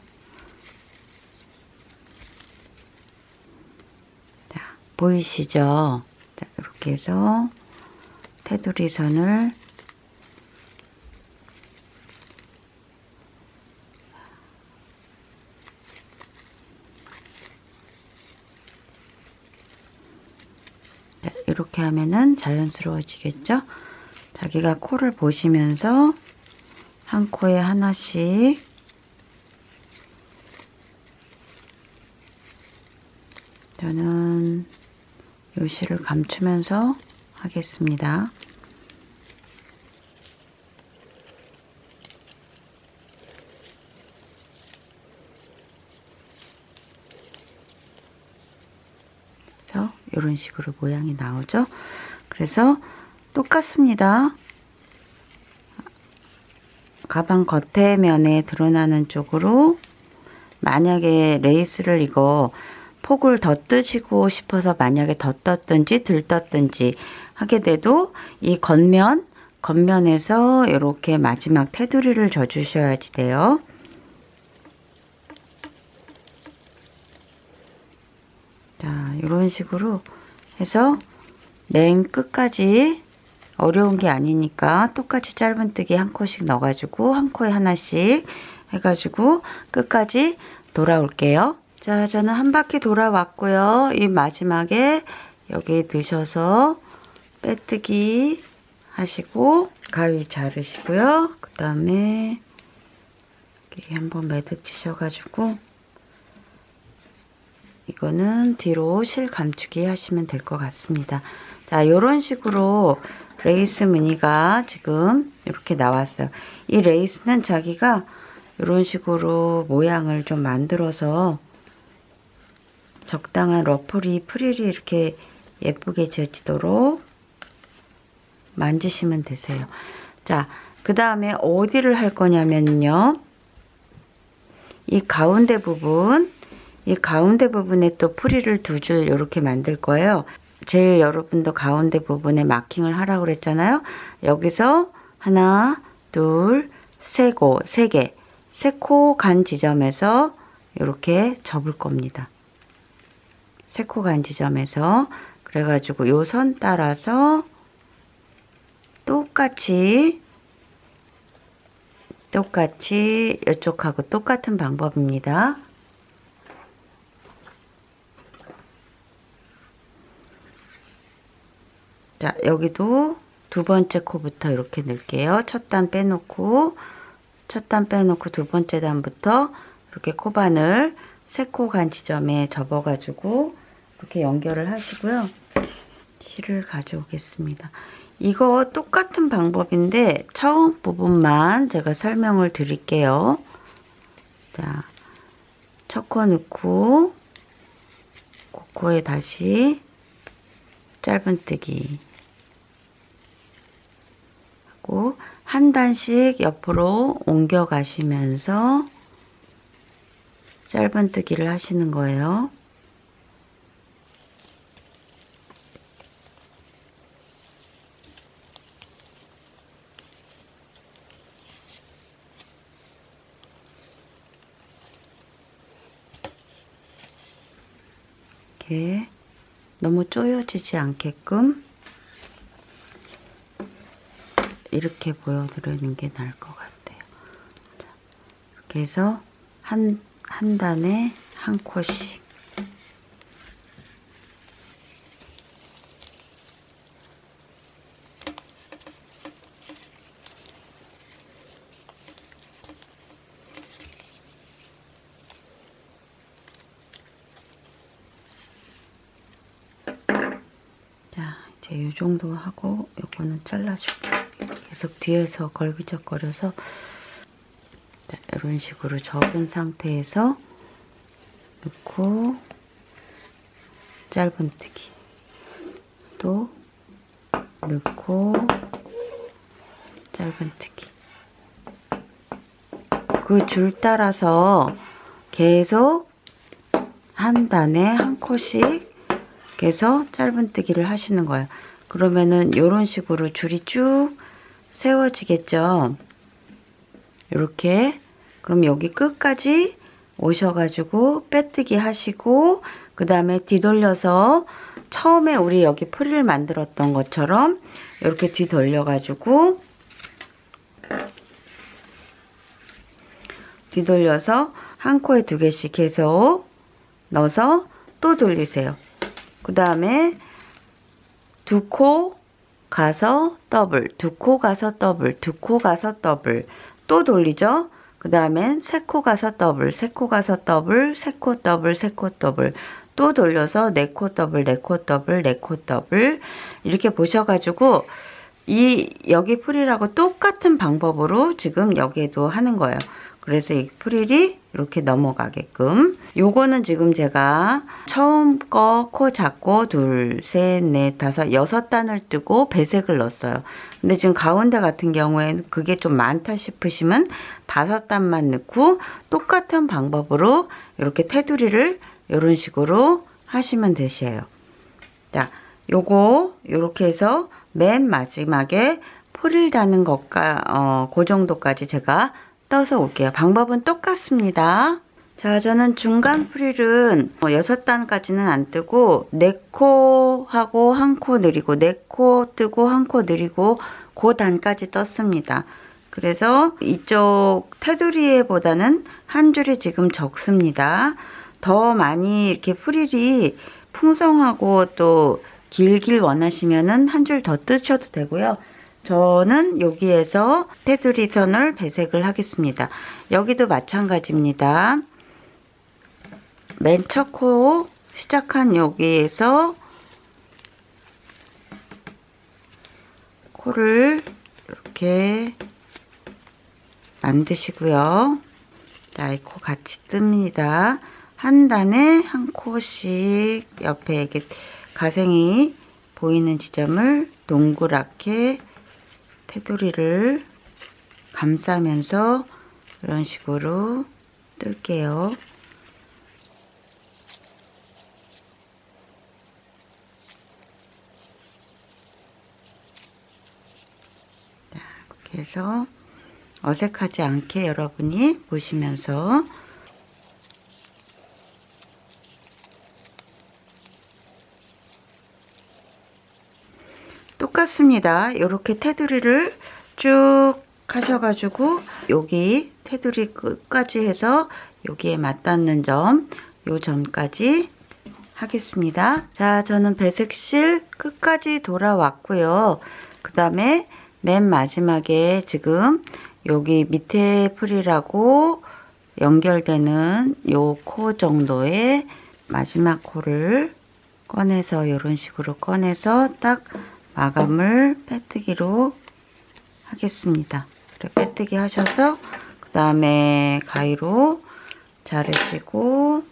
자, 보이시죠? 자, 이렇게 해서 테두리 선을 자, 이렇게 하면은 자연스러워지겠죠? 자기가 코를 보시면서 한 코에 하나씩 저는 요 실을 감추면서 하겠습니다. 그래서 이런 식으로 모양이 나오죠. 그래서 똑같습니다. 가방 겉에면에 드러나는 쪽으로 만약에 레이스를 이거 폭을 더 뜨시고 싶어서 만약에 더 떴든지 덜 떴든지 하게 돼도 이 겉면에서 이렇게 마지막 테두리를 져 주셔야지 돼요. 자, 이런 식으로 해서 맨 끝까지 어려운 게 아니니까 똑같이 짧은뜨기 한 코씩 넣어가지고 한 코에 하나씩 해가지고 끝까지 돌아올게요. 자, 저는 한 바퀴 돌아왔고요. 이 마지막에 여기 넣으셔서 빼뜨기 하시고 가위 자르시고요. 그 다음에 이렇게 한번 매듭 치셔가지고 이거는 뒤로 실 감추기 하시면 될 것 같습니다. 자, 요런 식으로 레이스 무늬가 지금 이렇게 나왔어요. 이 레이스는 자기가 이런 식으로 모양을 좀 만들어서 적당한 러플이 프릴이 이렇게 예쁘게 지어지도록 만지시면 되세요. 자, 그 다음에 어디를 할 거냐면요. 이 가운데 부분에 또 프릴을 2줄 이렇게 만들 거예요. 제일 여러분도 가운데 부분에 마킹을 하라고 그랬잖아요. 여기서 하나, 둘, 세 개. 세 코 간 지점에서 이렇게 접을 겁니다. 세 코 간 지점에서 그래가지고 요 선 따라서 똑같이 이쪽하고 똑같은 방법입니다. 자, 여기도 두 번째 코부터 이렇게 넣을게요. 첫 단 빼놓고 두 번째 단부터 이렇게 코바늘 세 코 간 지점에 접어가지고 이렇게 연결을 하시고요. 실을 가져오겠습니다. 이거 똑같은 방법인데 처음 부분만 제가 설명을 드릴게요. 자, 첫 코 넣고 그 코에 다시 짧은뜨기 하고 한 단씩 옆으로 옮겨 가시면서 짧은뜨기를 하시는 거예요. 이렇게 너무 쪼여지지 않게끔 이렇게 보여드리는 게 나을 것 같아요. 자, 이렇게 해서 한 단에 한 코씩 자, 이제 이 정도 하고 요거는 잘라줄게요. 계속 뒤에서 걸기적거려서 자, 이런 식으로 접은 상태에서 넣고 짧은뜨기 또 넣고 짧은뜨기 그 줄 따라서 계속 한 단에 한 코씩 해서 짧은뜨기를 하시는 거예요. 그러면은 이런 식으로 줄이 쭉 세워지겠죠. 이렇게 그럼 여기 끝까지 오셔가지고 빼뜨기 하시고 그 다음에 뒤돌려서 처음에 우리 여기 프릴을 만들었던 것처럼 이렇게 뒤돌려가지고 뒤돌려서 한 코에 2개씩 계속 넣어서 또 돌리세요. 그 다음에 2코 가서 더블, 2코 가서 더블, 2코 가서 더블 또 돌리죠. 그 다음엔 3코 가서 더블, 3코 가서 더블, 3코 더블, 3코 더블 또 돌려서 4코 더블, 4코 더블, 4코 더블 이렇게 보셔가지고 여기 프릴하고 똑같은 방법으로 지금 여기에도 하는 거예요. 그래서 이 프릴이 이렇게 넘어가게끔 요거는 지금 제가 처음 거 코 잡고 2, 3, 4, 5, 6단을 뜨고 배색을 넣었어요. 근데 지금 가운데 같은 경우에는 그게 좀 많다 싶으시면 5단만 넣고 똑같은 방법으로 이렇게 테두리를 이런 식으로 하시면 되세요. 자, 요거 요렇게 해서 맨 마지막에 프릴 다는 것과 그 정도까지 제가 떠서 올게요. 방법은 똑같습니다. 자, 저는 중간 프릴은 6단까지는 안 뜨고 4코 하고 1코 느리고 4코 뜨고 1코 느리고 그 단까지 떴습니다. 그래서 이쪽 테두리에 보다는 한 줄이 지금 적습니다. 더 많이 이렇게 프릴이 풍성하고 또 길길 원하시면은 한 줄 더 뜨셔도 되고요. 저는 여기에서 테두리 선을 배색을 하겠습니다. 여기도 마찬가지입니다. 맨 첫 코 시작한 여기에서 코를 이렇게 만드시고요. 자, 이 코 같이 뜹니다. 한 단에 한 코씩 옆에 이렇게 가생이 보이는 지점을 동그랗게 테두리를 감싸면서 이런 식으로 뜰게요. 자, 이렇게 해서 어색하지 않게 여러분이 보시면서 똑같습니다. 이렇게 테두리를 쭉 하셔가지고 여기 테두리 끝까지 해서 여기에 맞닿는 점, 요 점까지 하겠습니다. 자, 저는 배색실 끝까지 돌아왔고요. 그 다음에 맨 마지막에 지금 여기 밑에 풀이라고 연결되는 요 코 정도의 마지막 코를 꺼내서 이런 식으로 꺼내서 딱 마감을 빼뜨기로 하겠습니다. 빼뜨기 하셔서 그 다음에 가위로 자르시고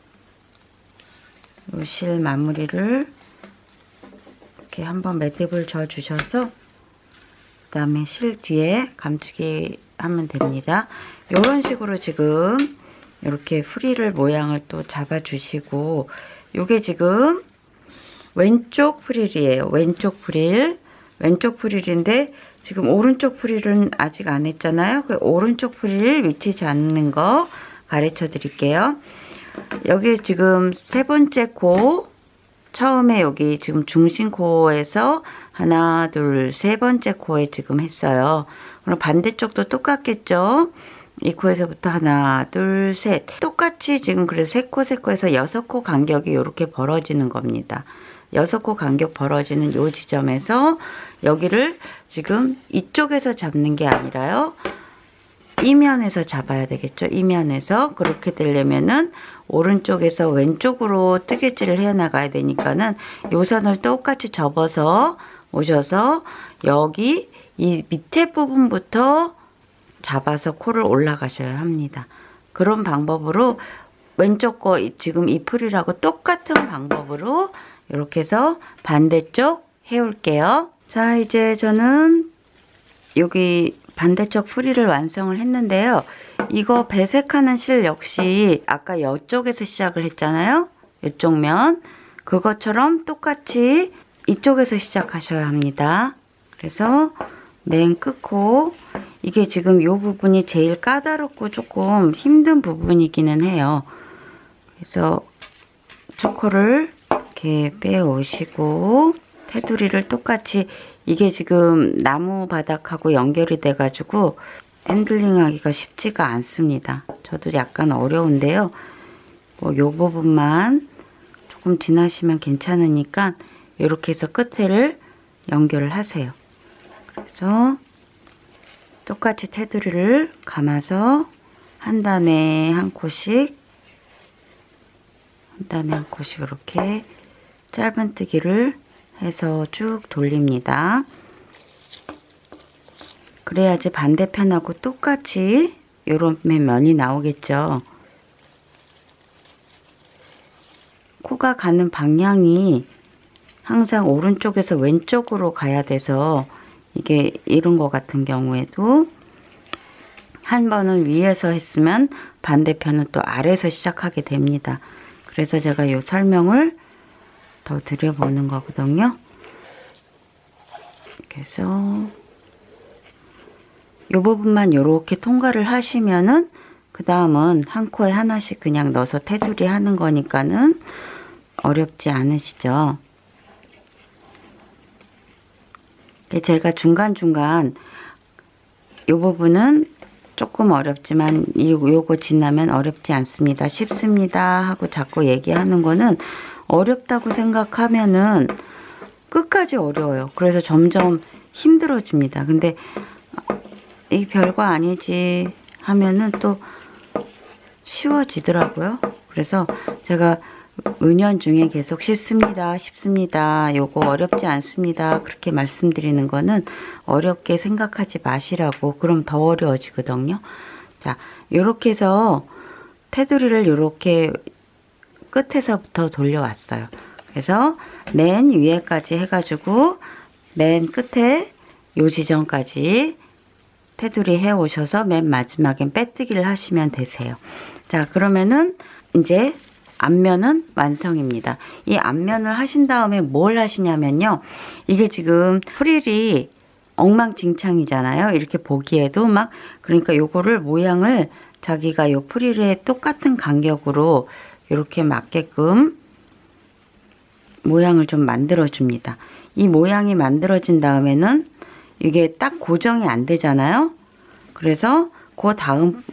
요 실 마무리를 이렇게 한번 매듭을 줘 주셔서 그 다음에 실 뒤에 감추기 하면 됩니다. 이런 식으로 지금 이렇게 프릴을 모양을 또 잡아 주시고 요게 지금 왼쪽 프릴이에요. 왼쪽 프릴인데 지금 오른쪽 프릴은 아직 안 했잖아요. 그 오른쪽 프릴 위치 잡는 거 가르쳐 드릴게요. 여기 지금 세 번째 코 처음에 여기 지금 중심 코에서 하나 둘 세 번째 코에 지금 했어요. 그럼 반대쪽도 똑같겠죠. 이 코에서부터 하나 둘 셋 똑같이 지금 그래서 세 코에서 여섯 코 간격이 이렇게 벌어지는 겁니다. 여섯 코 간격 벌어지는 요 지점에서 여기를 지금 이쪽에서 잡는 게 아니라요. 이면에서 잡아야 되겠죠. 이면에서 그렇게 되려면은 오른쪽에서 왼쪽으로 뜨개질을 해 나가야 되니까는 요 선을 똑같이 접어서 오셔서 여기 이 밑에 부분부터 잡아서 코를 올라가셔야 합니다. 그런 방법으로 왼쪽 거 지금 이 풀이라고 똑같은 방법으로 이렇게 해서 반대쪽 해올게요. 자, 이제 저는 여기 반대쪽 풀이를 완성을 했는데요. 이거 배색하는 실 역시 아까 이쪽에서 시작을 했잖아요. 이쪽 면 그것처럼 똑같이 이쪽에서 시작하셔야 합니다. 그래서 맨 끝코 이게 지금 이 부분이 제일 까다롭고 조금 힘든 부분이기는 해요. 그래서 초코를 이렇게 빼오시고 테두리를 똑같이 이게 지금 나무 바닥하고 연결이 돼 가지고 핸들링 하기가 쉽지가 않습니다. 저도 약간 어려운데요. 뭐 요 부분만 조금 지나시면 괜찮으니까 이렇게 해서 끝을 연결을 하세요. 그래서 똑같이 테두리를 감아서 한 단에 한 코씩 이렇게 짧은뜨기를 해서 쭉 돌립니다. 그래야지 반대편하고 똑같이 이런 면이 나오겠죠. 코가 가는 방향이 항상 오른쪽에서 왼쪽으로 가야 돼서 이게 이런 거 같은 경우에도 한 번은 위에서 했으면 반대편은 또 아래에서 시작하게 됩니다. 그래서 제가 이 설명을 더 드려보는 거거든요. 그래서 이 부분만 이렇게 통과를 하시면은 그 다음은 한 코에 하나씩 그냥 넣어서 테두리 하는 거니까는 어렵지 않으시죠. 제가 중간중간 이 부분은 조금 어렵지만 요거 지나면 어렵지 않습니다. 쉽습니다 하고 자꾸 얘기하는 거는 어렵다고 생각하면은 끝까지 어려워요. 그래서 점점 힘들어집니다. 근데 이 별거 아니지 하면은 또 쉬워지더라고요. 그래서 제가 은연중에 계속 쉽습니다. 요거 어렵지 않습니다. 그렇게 말씀드리는 거는 어렵게 생각하지 마시라고. 그럼 더 어려워지거든요. 자, 요렇게 해서 테두리를 요렇게 끝에서부터 돌려왔어요. 그래서 맨 위에까지 해가지고 맨 끝에 요 지점까지 테두리 해 오셔서 맨 마지막엔 빼뜨기를 하시면 되세요. 자, 그러면은 이제 앞면은 완성입니다. 이 앞면을 하신 다음에 뭘 하시냐면요. 이게 지금 프릴이 엉망진창이잖아요. 이렇게 보기에도 막, 그러니까 요거를 모양을 자기가 요 프릴에 똑같은 간격으로 이렇게 맞게끔 모양을 좀 만들어 줍니다. 이 모양이 만들어진 다음에는 이게 딱 고정이 안 되잖아요. 그래서 그 다음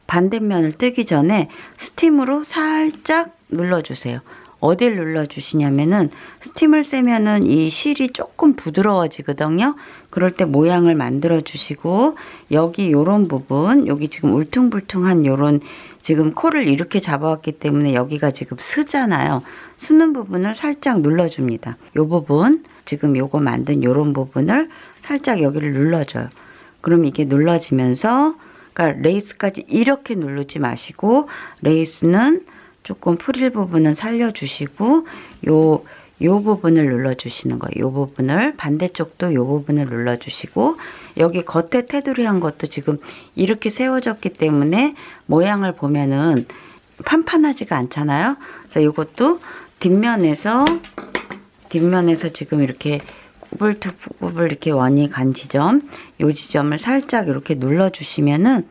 반대면을 뜨기 전에 스팀으로 살짝 눌러주세요. 어딜 눌러주시냐면은 스팀을 쐬면은 이 실이 조금 부드러워지거든요. 그럴 때 모양을 만들어 주시고 여기 요런 부분, 여기 지금 울퉁불퉁한 요런 지금 코를 이렇게 잡아왔기 때문에 여기가 지금 스잖아요. 스는 부분을 살짝 눌러줍니다. 요 부분, 지금 요거 만든 요런 부분을 살짝 여기를 눌러줘요. 그럼 이게 눌러지면서, 그러니까 레이스까지 이렇게 누르지 마시고 레이스는 조금 프릴 부분은 살려주시고 요 부분을 눌러주시는 거예요. 요 부분을, 반대쪽도 요 부분을 눌러주시고 여기 겉에 테두리 한 것도 지금 이렇게 세워졌기 때문에 모양을 보면은 판판하지가 않잖아요. 그래서 이것도 뒷면에서 지금 이렇게 구불 이렇게 원이 간 지점, 요 지점을 살짝 이렇게 눌러주시면은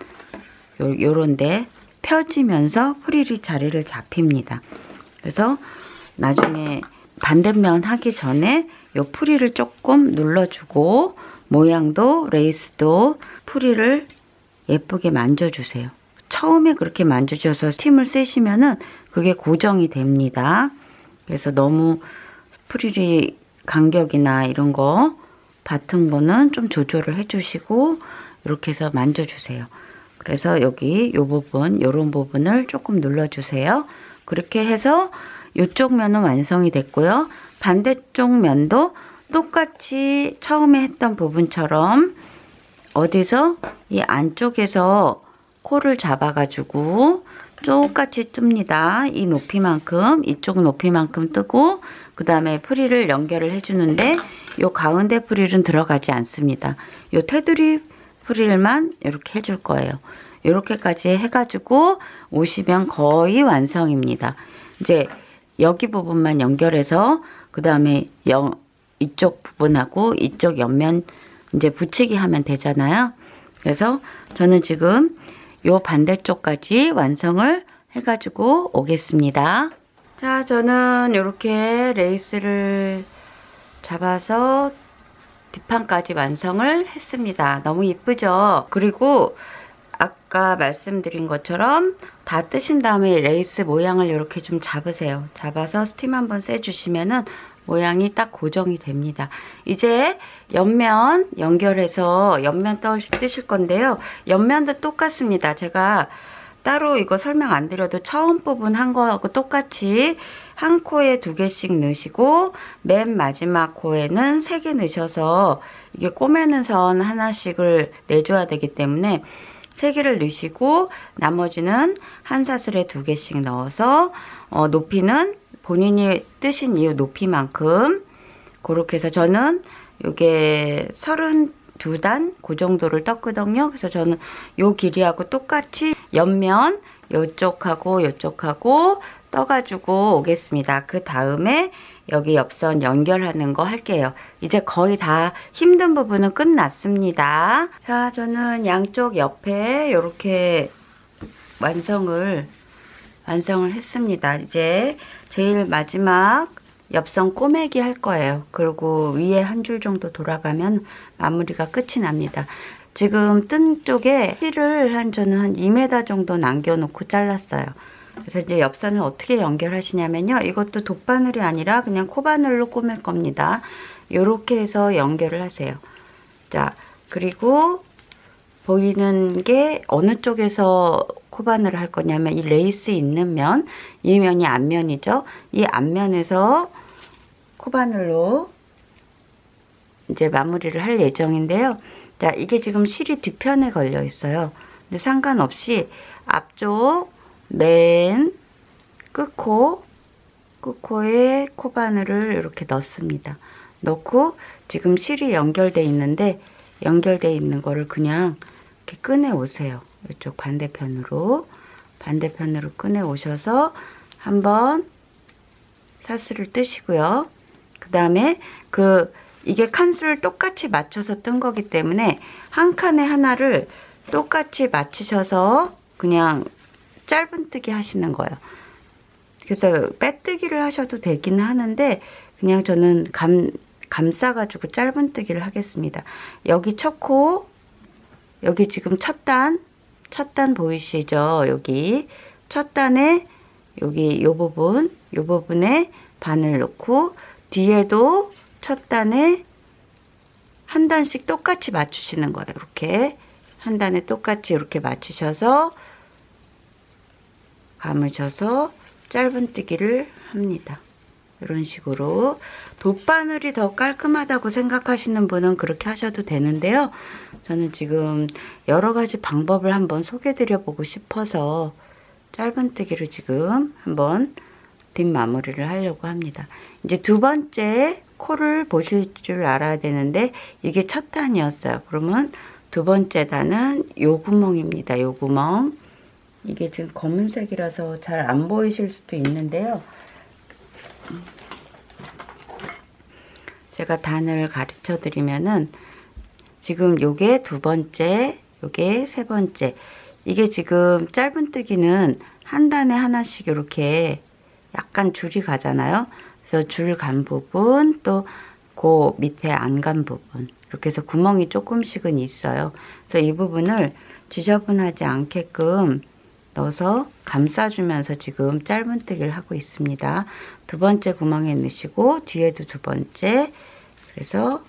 요런데 펴지면서 프릴이 자리를 잡힙니다. 그래서 나중에 반대면 하기 전에 요 프릴을 조금 눌러주고 모양도 레이스도 프릴을 예쁘게 만져주세요. 처음에 그렇게 만져줘서 스팀을 쐬시면은 그게 고정이 됩니다. 그래서 너무 프릴이 간격이나 이런 거 같은 거는 좀 조절을 해주시고 이렇게 해서 만져주세요. 그래서 여기 요 부분, 요런 부분을 조금 눌러주세요. 그렇게 해서 이쪽 면은 완성이 됐고요. 반대쪽 면도 똑같이 처음에 했던 부분처럼 어디서 이 안쪽에서 코를 잡아가지고 똑같이 뜹니다. 이 높이만큼, 이쪽 높이만큼 뜨고 그 다음에 프릴을 연결을 해주는데 요 가운데 프릴은 들어가지 않습니다. 요 테두리 프릴만 이렇게 해줄 거예요. 이렇게까지 해가지고 오시면 거의 완성입니다. 이제 여기 부분만 연결해서 그 다음에 이쪽 부분하고 이쪽 옆면 이제 붙이기 하면 되잖아요. 그래서 저는 지금 요 반대쪽까지 완성을 해가지고 오겠습니다. 자, 저는 이렇게 레이스를 잡아서 뒷판까지 완성을 했습니다. 너무 이쁘죠? 그리고 아까 말씀드린 것처럼 다 뜨신 다음에 레이스 모양을 이렇게 좀 잡으세요. 잡아서 스팀 한번 쐬주시면은 모양이 딱 고정이 됩니다. 이제 옆면 연결해서 옆면 뜨실 건데요. 옆면도 똑같습니다. 제가 따로 이거 설명 안 드려도 처음 부분 한 거하고 똑같이 한 코에 2개씩 넣으시고 맨 마지막 코에는 3개 넣으셔서 이게 꼬매는 선 하나씩을 내줘야 되기 때문에 3개를 넣으시고 나머지는 한 사슬에 2개씩 넣어서 높이는 본인이 뜨신 이 높이만큼 그렇게 해서 저는 요게 32단 그 정도를 떴거든요. 그래서 저는 요 길이하고 똑같이 옆면 요쪽하고 요쪽하고 떠가지고 오겠습니다. 그 다음에 여기 옆선 연결하는 거 할게요. 이제 거의 다 힘든 부분은 끝났습니다. 자, 저는 양쪽 옆에 이렇게 완성을 했습니다. 이제 제일 마지막 옆선 꼬매기 할 거예요. 그리고 위에 한 줄 정도 돌아가면 마무리가 끝이 납니다. 지금 뜬 쪽에 실을 저는 한 2m 정도 남겨놓고 잘랐어요. 그래서 이제 옆선을 어떻게 연결하시냐면요. 이것도 돗바늘이 아니라 그냥 코바늘로 꾸밀 겁니다. 요렇게 해서 연결을 하세요. 자, 그리고 보이는 게 어느 쪽에서 코바늘을 할 거냐면 이 레이스 있는 면, 이 면이 앞면이죠. 이 앞면에서 코바늘로 이제 마무리를 할 예정인데요. 자, 이게 지금 실이 뒤편에 걸려 있어요. 근데 상관없이 앞쪽 맨 끝코에 코바늘을 이렇게 넣습니다. 넣고 지금 실이 연결돼 있는데 연결돼 있는 거를 그냥 이렇게 꺼내 오세요. 이쪽 반대편으로 꺼내 오셔서 한번 사슬을 뜨시고요. 그 다음에 이게 칸수를 똑같이 맞춰서 뜬 거기 때문에 한 칸에 하나를 똑같이 맞추셔서 그냥 짧은뜨기 하시는 거예요. 그래서 빼뜨기를 하셔도 되긴 하는데 그냥 저는 감싸가지고 짧은뜨기를 하겠습니다. 여기 첫 코, 여기 지금 첫 단 보이시죠? 여기 첫 단에 여기 요 부분에 바늘 넣고 뒤에도 첫 단에 한 단씩 똑같이 맞추시는 거예요. 이렇게 한 단에 똑같이 이렇게 맞추셔서 감으셔서 짧은뜨기를 합니다. 이런 식으로 돗바늘이 더 깔끔하다고 생각하시는 분은 그렇게 하셔도 되는데요. 저는 지금 여러 가지 방법을 한번 소개해 드려 보고 싶어서 짧은뜨기를 지금 한번 뒷마무리를 하려고 합니다. 이제 두 번째 코를 보실 줄 알아야 되는데 이게 첫 단이었어요. 그러면 두 번째 단은 요 구멍입니다. 요 구멍. 이게 지금 검은색이라서 잘 안 보이실 수도 있는데요. 제가 단을 가르쳐 드리면은 지금 요게 두 번째, 요게 세 번째. 이게 지금 짧은뜨기는 한 단에 하나씩 이렇게 약간 줄이 가잖아요. 그래서 줄 간 부분 또 그 밑에 안 간 부분 이렇게 해서 구멍이 조금씩은 있어요. 그래서 이 부분을 지저분하지 않게끔 넣어서 감싸주면서 지금 짧은뜨기를 하고 있습니다. 두 번째 구멍에 넣으시고 뒤에도 두 번째, 그래서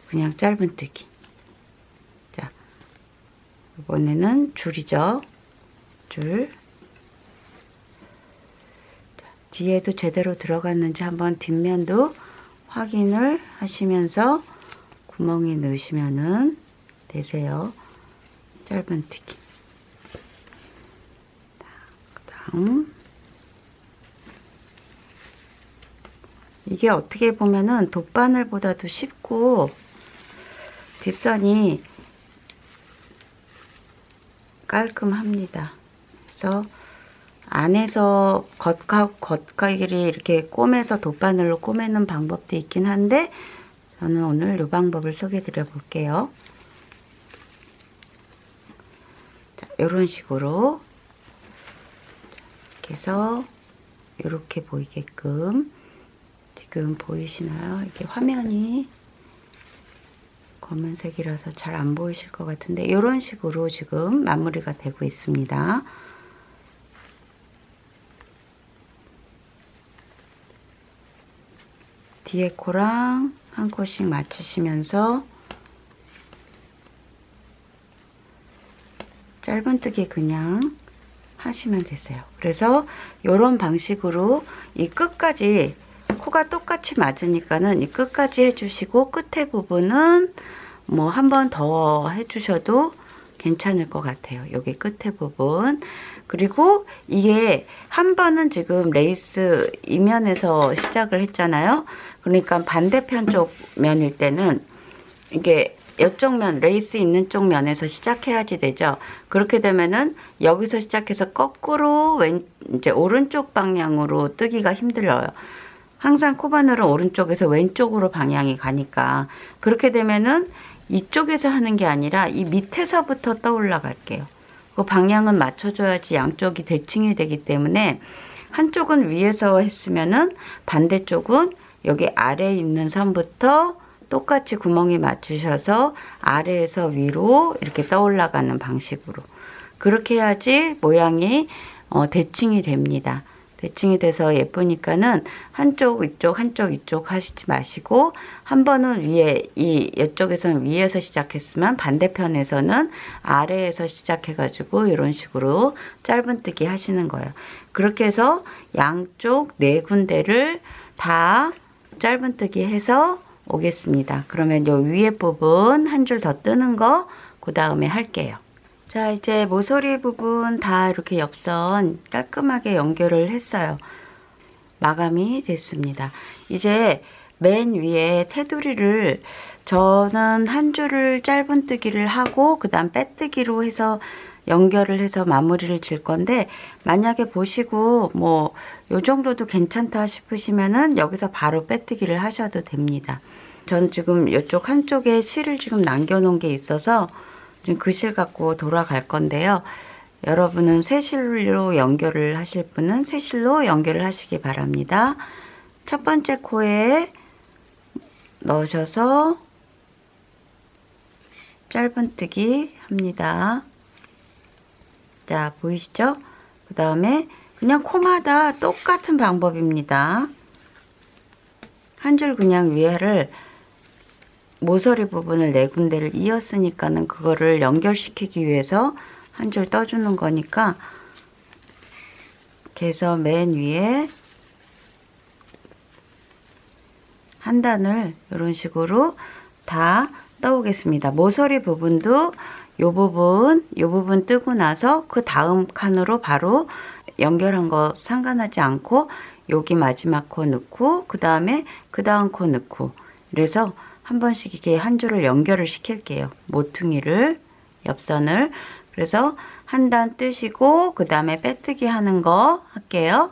그냥 짧은뜨기. 자, 이번에는 줄이죠. 줄. 자, 뒤에도 제대로 들어갔는지 한번 뒷면도 확인을 하시면서 구멍에 넣으시면은 되세요. 짧은뜨기. 이게 어떻게 보면은 돗바늘보다도 쉽고 뒷선이 깔끔합니다. 그래서 안에서 겉가기를 이렇게 꼬매서 돗바늘로 꼬매는 방법도 있긴 한데 저는 오늘 이 방법을 소개해 드려 볼게요. 자, 이런 식으로 해서 이렇게 보이게끔 지금 보이시나요? 이게 화면이 검은색이라서 잘 안 보이실 것 같은데 이런 식으로 지금 마무리가 되고 있습니다. 뒤에 코랑 한 코씩 맞추시면서 짧은뜨기 그냥 하시면 되세요. 그래서 이런 방식으로 이 끝까지 코가 똑같이 맞으니까는 이 끝까지 해주시고 끝에 부분은 뭐 한 번 더 해주셔도 괜찮을 것 같아요. 여기 끝에 부분. 그리고 이게 한 번은 지금 레이스 이면에서 시작을 했잖아요. 그러니까 반대편 쪽 면일 때는 이게 이쪽 면, 레이스 있는 쪽 면에서 시작해야지 되죠. 그렇게 되면은 여기서 시작해서 거꾸로 이제 오른쪽 방향으로 뜨기가 힘들어요. 항상 코바늘은 오른쪽에서 왼쪽으로 방향이 가니까 그렇게 되면은 이쪽에서 하는 게 아니라 이 밑에서부터 떠올라 갈게요. 그 방향은 맞춰줘야지 양쪽이 대칭이 되기 때문에 한쪽은 위에서 했으면은 반대쪽은 여기 아래에 있는 선부터 똑같이 구멍에 맞추셔서 아래에서 위로 이렇게 떠올라가는 방식으로. 그렇게 해야지 모양이 대칭이 됩니다. 대칭이 돼서 예쁘니까는 한쪽 이쪽 한쪽 이쪽 하시지 마시고 한 번은 위에 이쪽에서는 위에서 시작했으면 반대편에서는 아래에서 시작해 가지고 이런 식으로 짧은뜨기 하시는 거예요. 그렇게 해서 양쪽 4군데를 다 짧은뜨기 해서 오겠습니다. 그러면 요 위에 부분 한 줄 더 뜨는 거 그 다음에 할게요. 자, 이제 모서리 부분 다 이렇게 옆선 깔끔하게 연결을 했어요. 마감이 됐습니다. 이제 맨 위에 테두리를 저는 한 줄을 짧은뜨기를 하고 그 다음 빼뜨기로 해서 연결을 해서 마무리를 질 건데, 만약에 보시고 뭐 요 정도도 괜찮다 싶으시면은 여기서 바로 빼뜨기를 하셔도 됩니다. 전 지금 이쪽 한쪽에 실을 지금 남겨 놓은 게 있어서 지금 그 실 갖고 돌아갈 건데요. 여러분은 새 실로 연결을 하실 분은 새 실로 연결을 하시기 바랍니다. 첫 번째 코에 넣으셔서 짧은뜨기 합니다. 자, 보이시죠? 그 다음에 그냥 코마다 똑같은 방법입니다. 한 줄 그냥 위에를 모서리 부분을 4군데를 이었으니까는 그거를 연결시키기 위해서 한 줄 떠주는 거니까, 이렇게 해서 맨 위에 한 단을 이런 식으로 다 떠오겠습니다. 모서리 부분도 요 부분 뜨고 나서 그 다음 칸으로 바로 연결한 거 상관하지 않고 여기 마지막 코 넣고 그 다음에 그 다음 코 넣고, 그래서 한 번씩 이게 한 줄을 연결을 시킬게요. 모퉁이를, 옆선을. 그래서 한 단 뜨시고 그 다음에 빼뜨기 하는 거 할게요.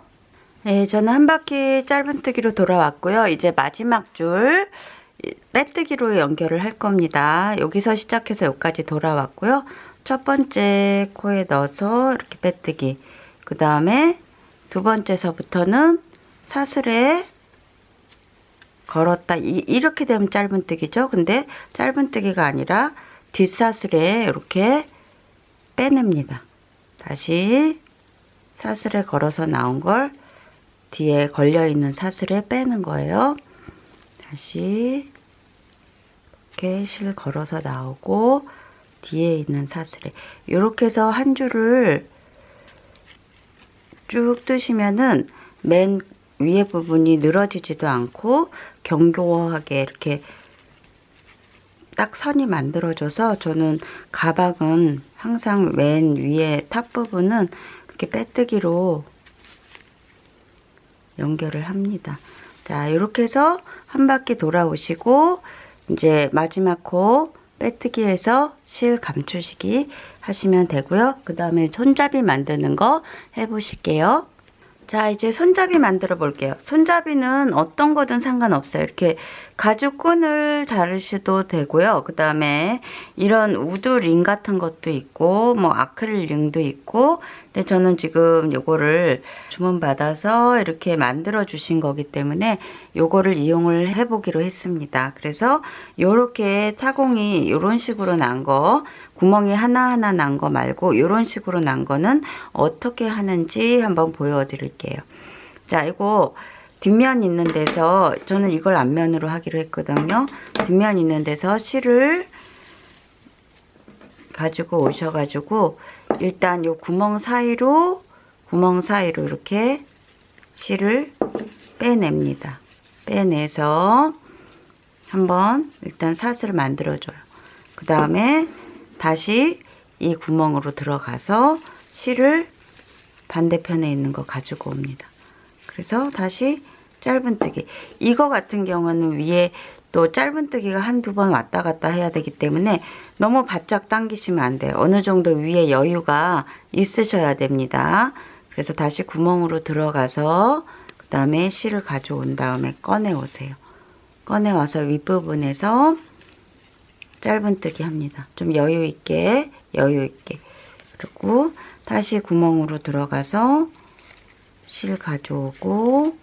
네, 저는 한 바퀴 짧은뜨기로 돌아왔고요. 이제 마지막 줄 빼뜨기로 연결을 할 겁니다. 여기서 시작해서 여기까지 돌아왔고요. 첫 번째 코에 넣어서 이렇게 빼뜨기, 그 다음에 두 번째서부터는 사슬에 걸었다. 이렇게 되면 짧은뜨기죠. 근데 짧은뜨기가 아니라 뒷사슬에 이렇게 빼냅니다. 다시 사슬에 걸어서 나온 걸 뒤에 걸려있는 사슬에 빼는 거예요. 다시 이렇게 실 걸어서 나오고 뒤에 있는 사슬에 이렇게 해서 한 줄을 쭉 뜨시면은 맨 위에 부분이 늘어지지도 않고 견고하게 이렇게 딱 선이 만들어져서, 저는 가방은 항상 맨 위에 탑 부분은 이렇게 빼뜨기로 연결을 합니다. 자, 이렇게 해서 한 바퀴 돌아오시고 이제 마지막 코 빼뜨기해서 실 감추시기 하시면 되고요. 그 다음에 손잡이 만드는 거 해보실게요. 자, 이제 손잡이 만들어 볼게요. 손잡이는 어떤 거든 상관없어요. 이렇게 가죽끈을 다르셔도 되고요. 그 다음에 이런 우드 링 같은 것도 있고 뭐 아크릴 링도 있고, 근데 저는 지금 요거를 주문받아서 이렇게 만들어 주신 거기 때문에 요거를 이용을 해보기로 했습니다. 그래서 요렇게 타공이 요런 식으로 난 거, 구멍이 하나하나 난 거 말고 요런 식으로 난 거는 어떻게 하는지 한번 보여드릴게요. 자, 이거 뒷면 있는 데서, 저는 이걸 앞면으로 하기로 했거든요. 뒷면 있는 데서 실을 가지고 오셔가지고 일단 요 구멍 사이로 이렇게 실을 빼냅니다. 빼내서 한번 일단 사슬을 만들어줘요. 그 다음에 다시 이 구멍으로 들어가서 실을 반대편에 있는 거 가지고 옵니다. 그래서 다시 짧은뜨기. 이거 같은 경우는 위에 또 짧은뜨기가 한두 번 왔다 갔다 해야 되기 때문에 너무 바짝 당기시면 안 돼요. 어느 정도 위에 여유가 있으셔야 됩니다. 그래서 다시 구멍으로 들어가서 그 다음에 실을 가져온 다음에 꺼내 오세요. 꺼내 와서 윗부분에서 짧은뜨기 합니다. 좀 여유 있게. 그리고 다시 구멍으로 들어가서 실 가져오고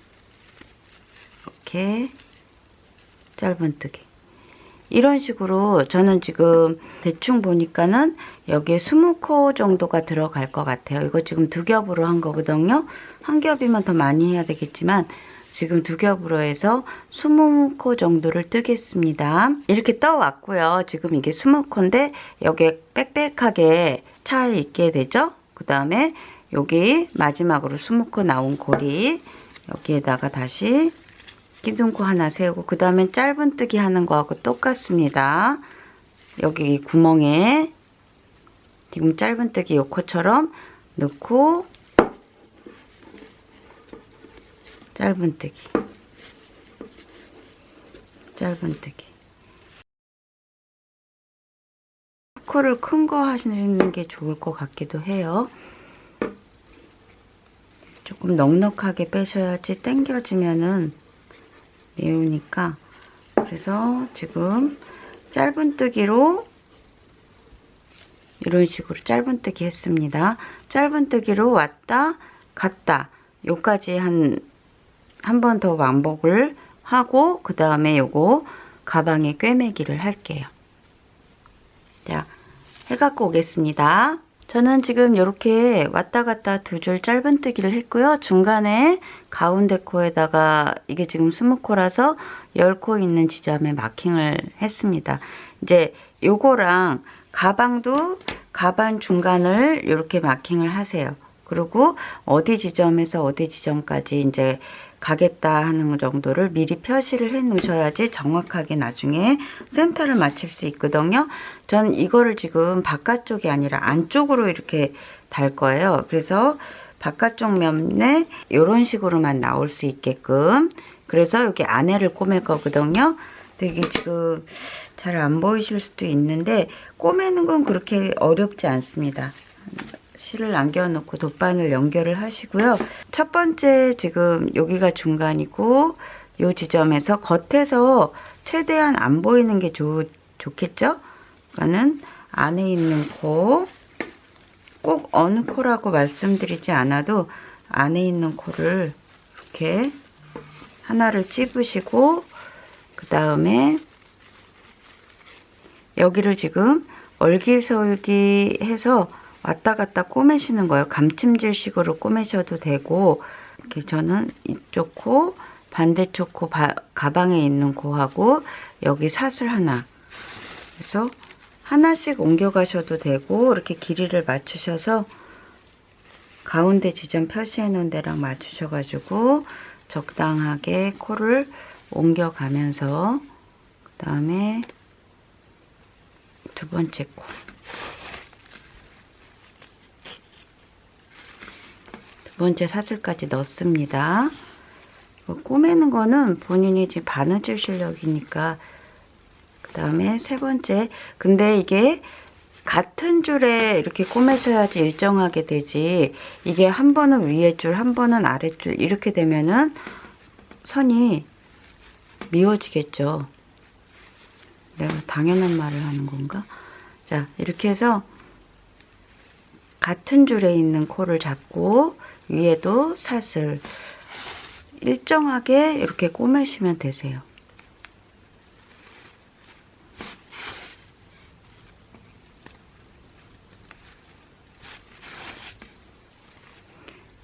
이렇게 짧은뜨기. 이런 식으로 저는 지금 대충 보니까는 여기에 20코 정도가 들어갈 것 같아요. 이거 지금 2겹으로 한 거거든요. 한 겹이면 더 많이 해야 되겠지만 지금 2겹으로 해서 20코 정도를 뜨겠습니다. 이렇게 떠왔고요. 지금 이게 20코인데 여기에 빽빽하게 차 있게 되죠. 그 다음에 여기 마지막으로 20코 나온 고리 여기에다가 다시 기둥코 하나 세우고 그 다음에 짧은뜨기 하는 거하고 똑같습니다. 여기 구멍에 지금 짧은뜨기 요 코처럼 넣고 짧은뜨기 코를 큰 거 하시는 게 좋을 것 같기도 해요. 조금 넉넉하게 빼셔야지 당겨지면은 매우니까. 그래서 지금 짧은뜨기로 이런 식으로 짧은뜨기 했습니다. 짧은뜨기로 왔다 갔다 요까지 한 번 더 반복을 하고 그 다음에 요거 가방에 꿰매기를 할게요. 자, 해갖고 오겠습니다. 저는 지금 이렇게 왔다 갔다 2줄 짧은뜨기를 했고요. 중간에 가운데 코에다가 이게 지금 20코라서 10코 있는 지점에 마킹을 했습니다. 이제 요거랑 가방도 가방 중간을 이렇게 마킹을 하세요. 그리고 어디 지점에서 어디 지점까지 이제 가겠다 하는 정도를 미리 표시를 해 놓으셔야지 정확하게 나중에 센터를 맞출 수 있거든요. 전 이거를 지금 바깥쪽이 아니라 안쪽으로 이렇게 달 거예요. 그래서 바깥쪽 면에 이런 식으로만 나올 수 있게끔 그래서 여기 안에를 꼬맬 거거든요. 되게 지금 잘 안 보이실 수도 있는데 꼬매는 건 그렇게 어렵지 않습니다. 실을 남겨놓고 돗바늘 연결을 하시고요. 첫 번째 지금 여기가 중간이고 이 지점에서 겉에서 최대한 안 보이는 게 좋겠죠? 그러니까는 안에 있는 코, 꼭 어느 코라고 말씀드리지 않아도 안에 있는 코를 이렇게 하나를 찝으시고 그 다음에 여기를 지금 얼기설기 해서 왔다 갔다 꼬매시는 거예요. 감침질식으로 꼬매셔도 되고 이렇게 저는 이쪽 코 반대쪽 코 가방에 있는 코하고 여기 사슬 하나 그래서 하나씩 옮겨 가셔도 되고 이렇게 길이를 맞추셔서 가운데 지점 표시해 놓은 데랑 맞추셔 가지고 적당하게 코를 옮겨 가면서 그 다음에 두 번째 코 두 번째 사슬까지 넣습니다. 꼬매는 거는 본인이 지금 바느질 실력이니까. 그 다음에 세 번째. 근데 이게 같은 줄에 이렇게 꼬매셔야지 일정하게 되지. 이게 한 번은 위에 줄, 한 번은 아래 줄 이렇게 되면은 선이 미워지겠죠. 내가 당연한 말을 하는 건가? 자, 이렇게 해서 같은 줄에 있는 코를 잡고 위에도 사슬 일정하게 이렇게 꼬매시면 되세요.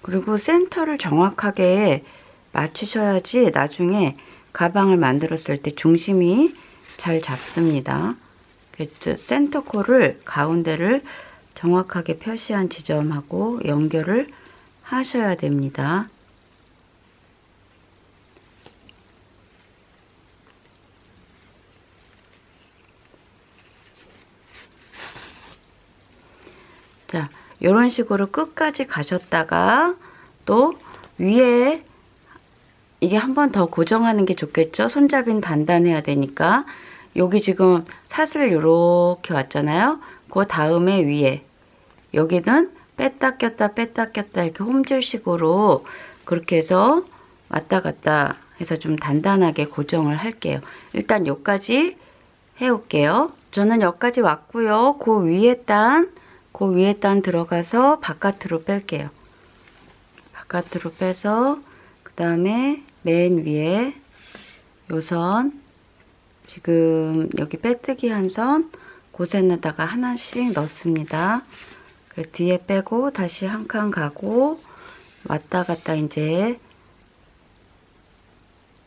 그리고 센터를 정확하게 맞추셔야지 나중에 가방을 만들었을 때 중심이 잘 잡습니다. 그래서 센터 코를 가운데를 정확하게 표시한 지점하고 연결을 하셔야 됩니다. 자, 이런 식으로 끝까지 가셨다가 또 위에 이게 한 번 더 고정하는 게 좋겠죠. 손잡이는 단단해야 되니까. 여기 지금 사슬 이렇게 왔잖아요. 그 다음에 위에 여기는 뺐다 꼈다 뺐다 꼈다 이렇게 홈질식으로 그렇게 해서 왔다 갔다 해서 좀 단단하게 고정을 할게요. 일단 여기까지 해올게요. 저는 여기까지 왔고요. 그 위에 단 들어가서 바깥으로 뺄게요. 바깥으로 빼서 그 다음에 맨 위에 요 선 지금 여기 빼뜨기 한 선 곳에다가 하나씩 넣습니다. 그 뒤에 빼고 다시 한 칸 가고 왔다 갔다 이제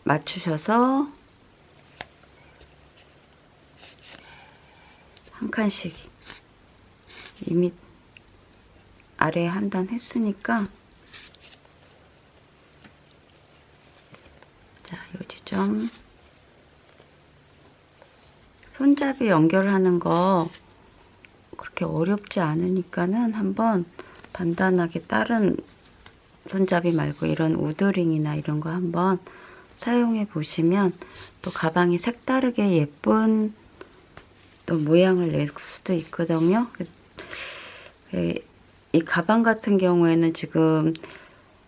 맞추셔서 한 칸씩 이미 아래 한 단 했으니까 자, 요 지점 손잡이 연결하는 거 그렇게 어렵지 않으니까는 한번 단단하게 다른 손잡이 말고 이런 우드링이나 이런 거 한번 사용해 보시면 또 가방이 색다르게 예쁜 또 모양을 낼 수도 있거든요. 이 가방 같은 경우에는 지금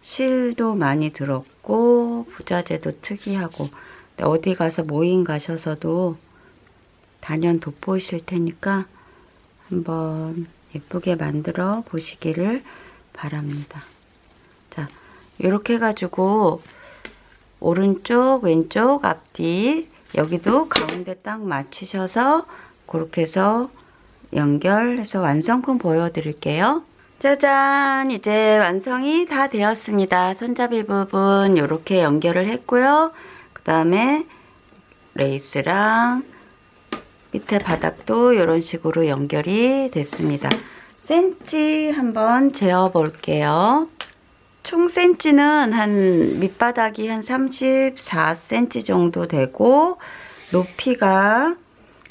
실도 많이 들었고 부자재도 특이하고 어디 가서 모임 가셔서도 단연 돋보이실 테니까 한번 예쁘게 만들어 보시기를 바랍니다. 자, 이렇게 해가지고 오른쪽 왼쪽 앞뒤 여기도 가운데 딱 맞추셔서 그렇게 해서 연결해서 완성품 보여드릴게요. 짜잔, 이제 완성이 다 되었습니다. 손잡이 부분 이렇게 연결을 했고요. 그 다음에 레이스랑 밑에 바닥도 이런 식으로 연결이 됐습니다. 센치 한번 재어 볼게요. 총 센치는 한 밑바닥이 한 34cm 정도 되고 높이가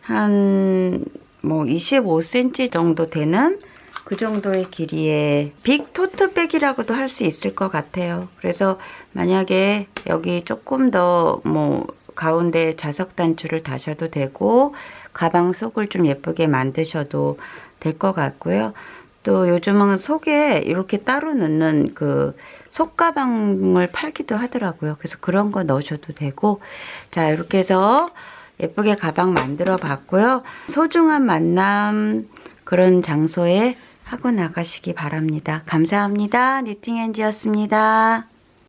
한 뭐 25cm 정도 되는 그 정도의 길이의 빅 토트백이라고도 할 수 있을 것 같아요. 그래서 만약에 여기 조금 더 뭐 가운데 자석 단추를 다셔도 되고 가방 속을 좀 예쁘게 만드셔도 될 것 같고요. 또 요즘은 속에 이렇게 따로 넣는 그 속가방을 팔기도 하더라고요. 그래서 그런 거 넣으셔도 되고 자, 이렇게 해서 예쁘게 가방 만들어 봤고요. 소중한 만남 그런 장소에 하고 나가시기 바랍니다. 감사합니다. 니팅엔지였습니다.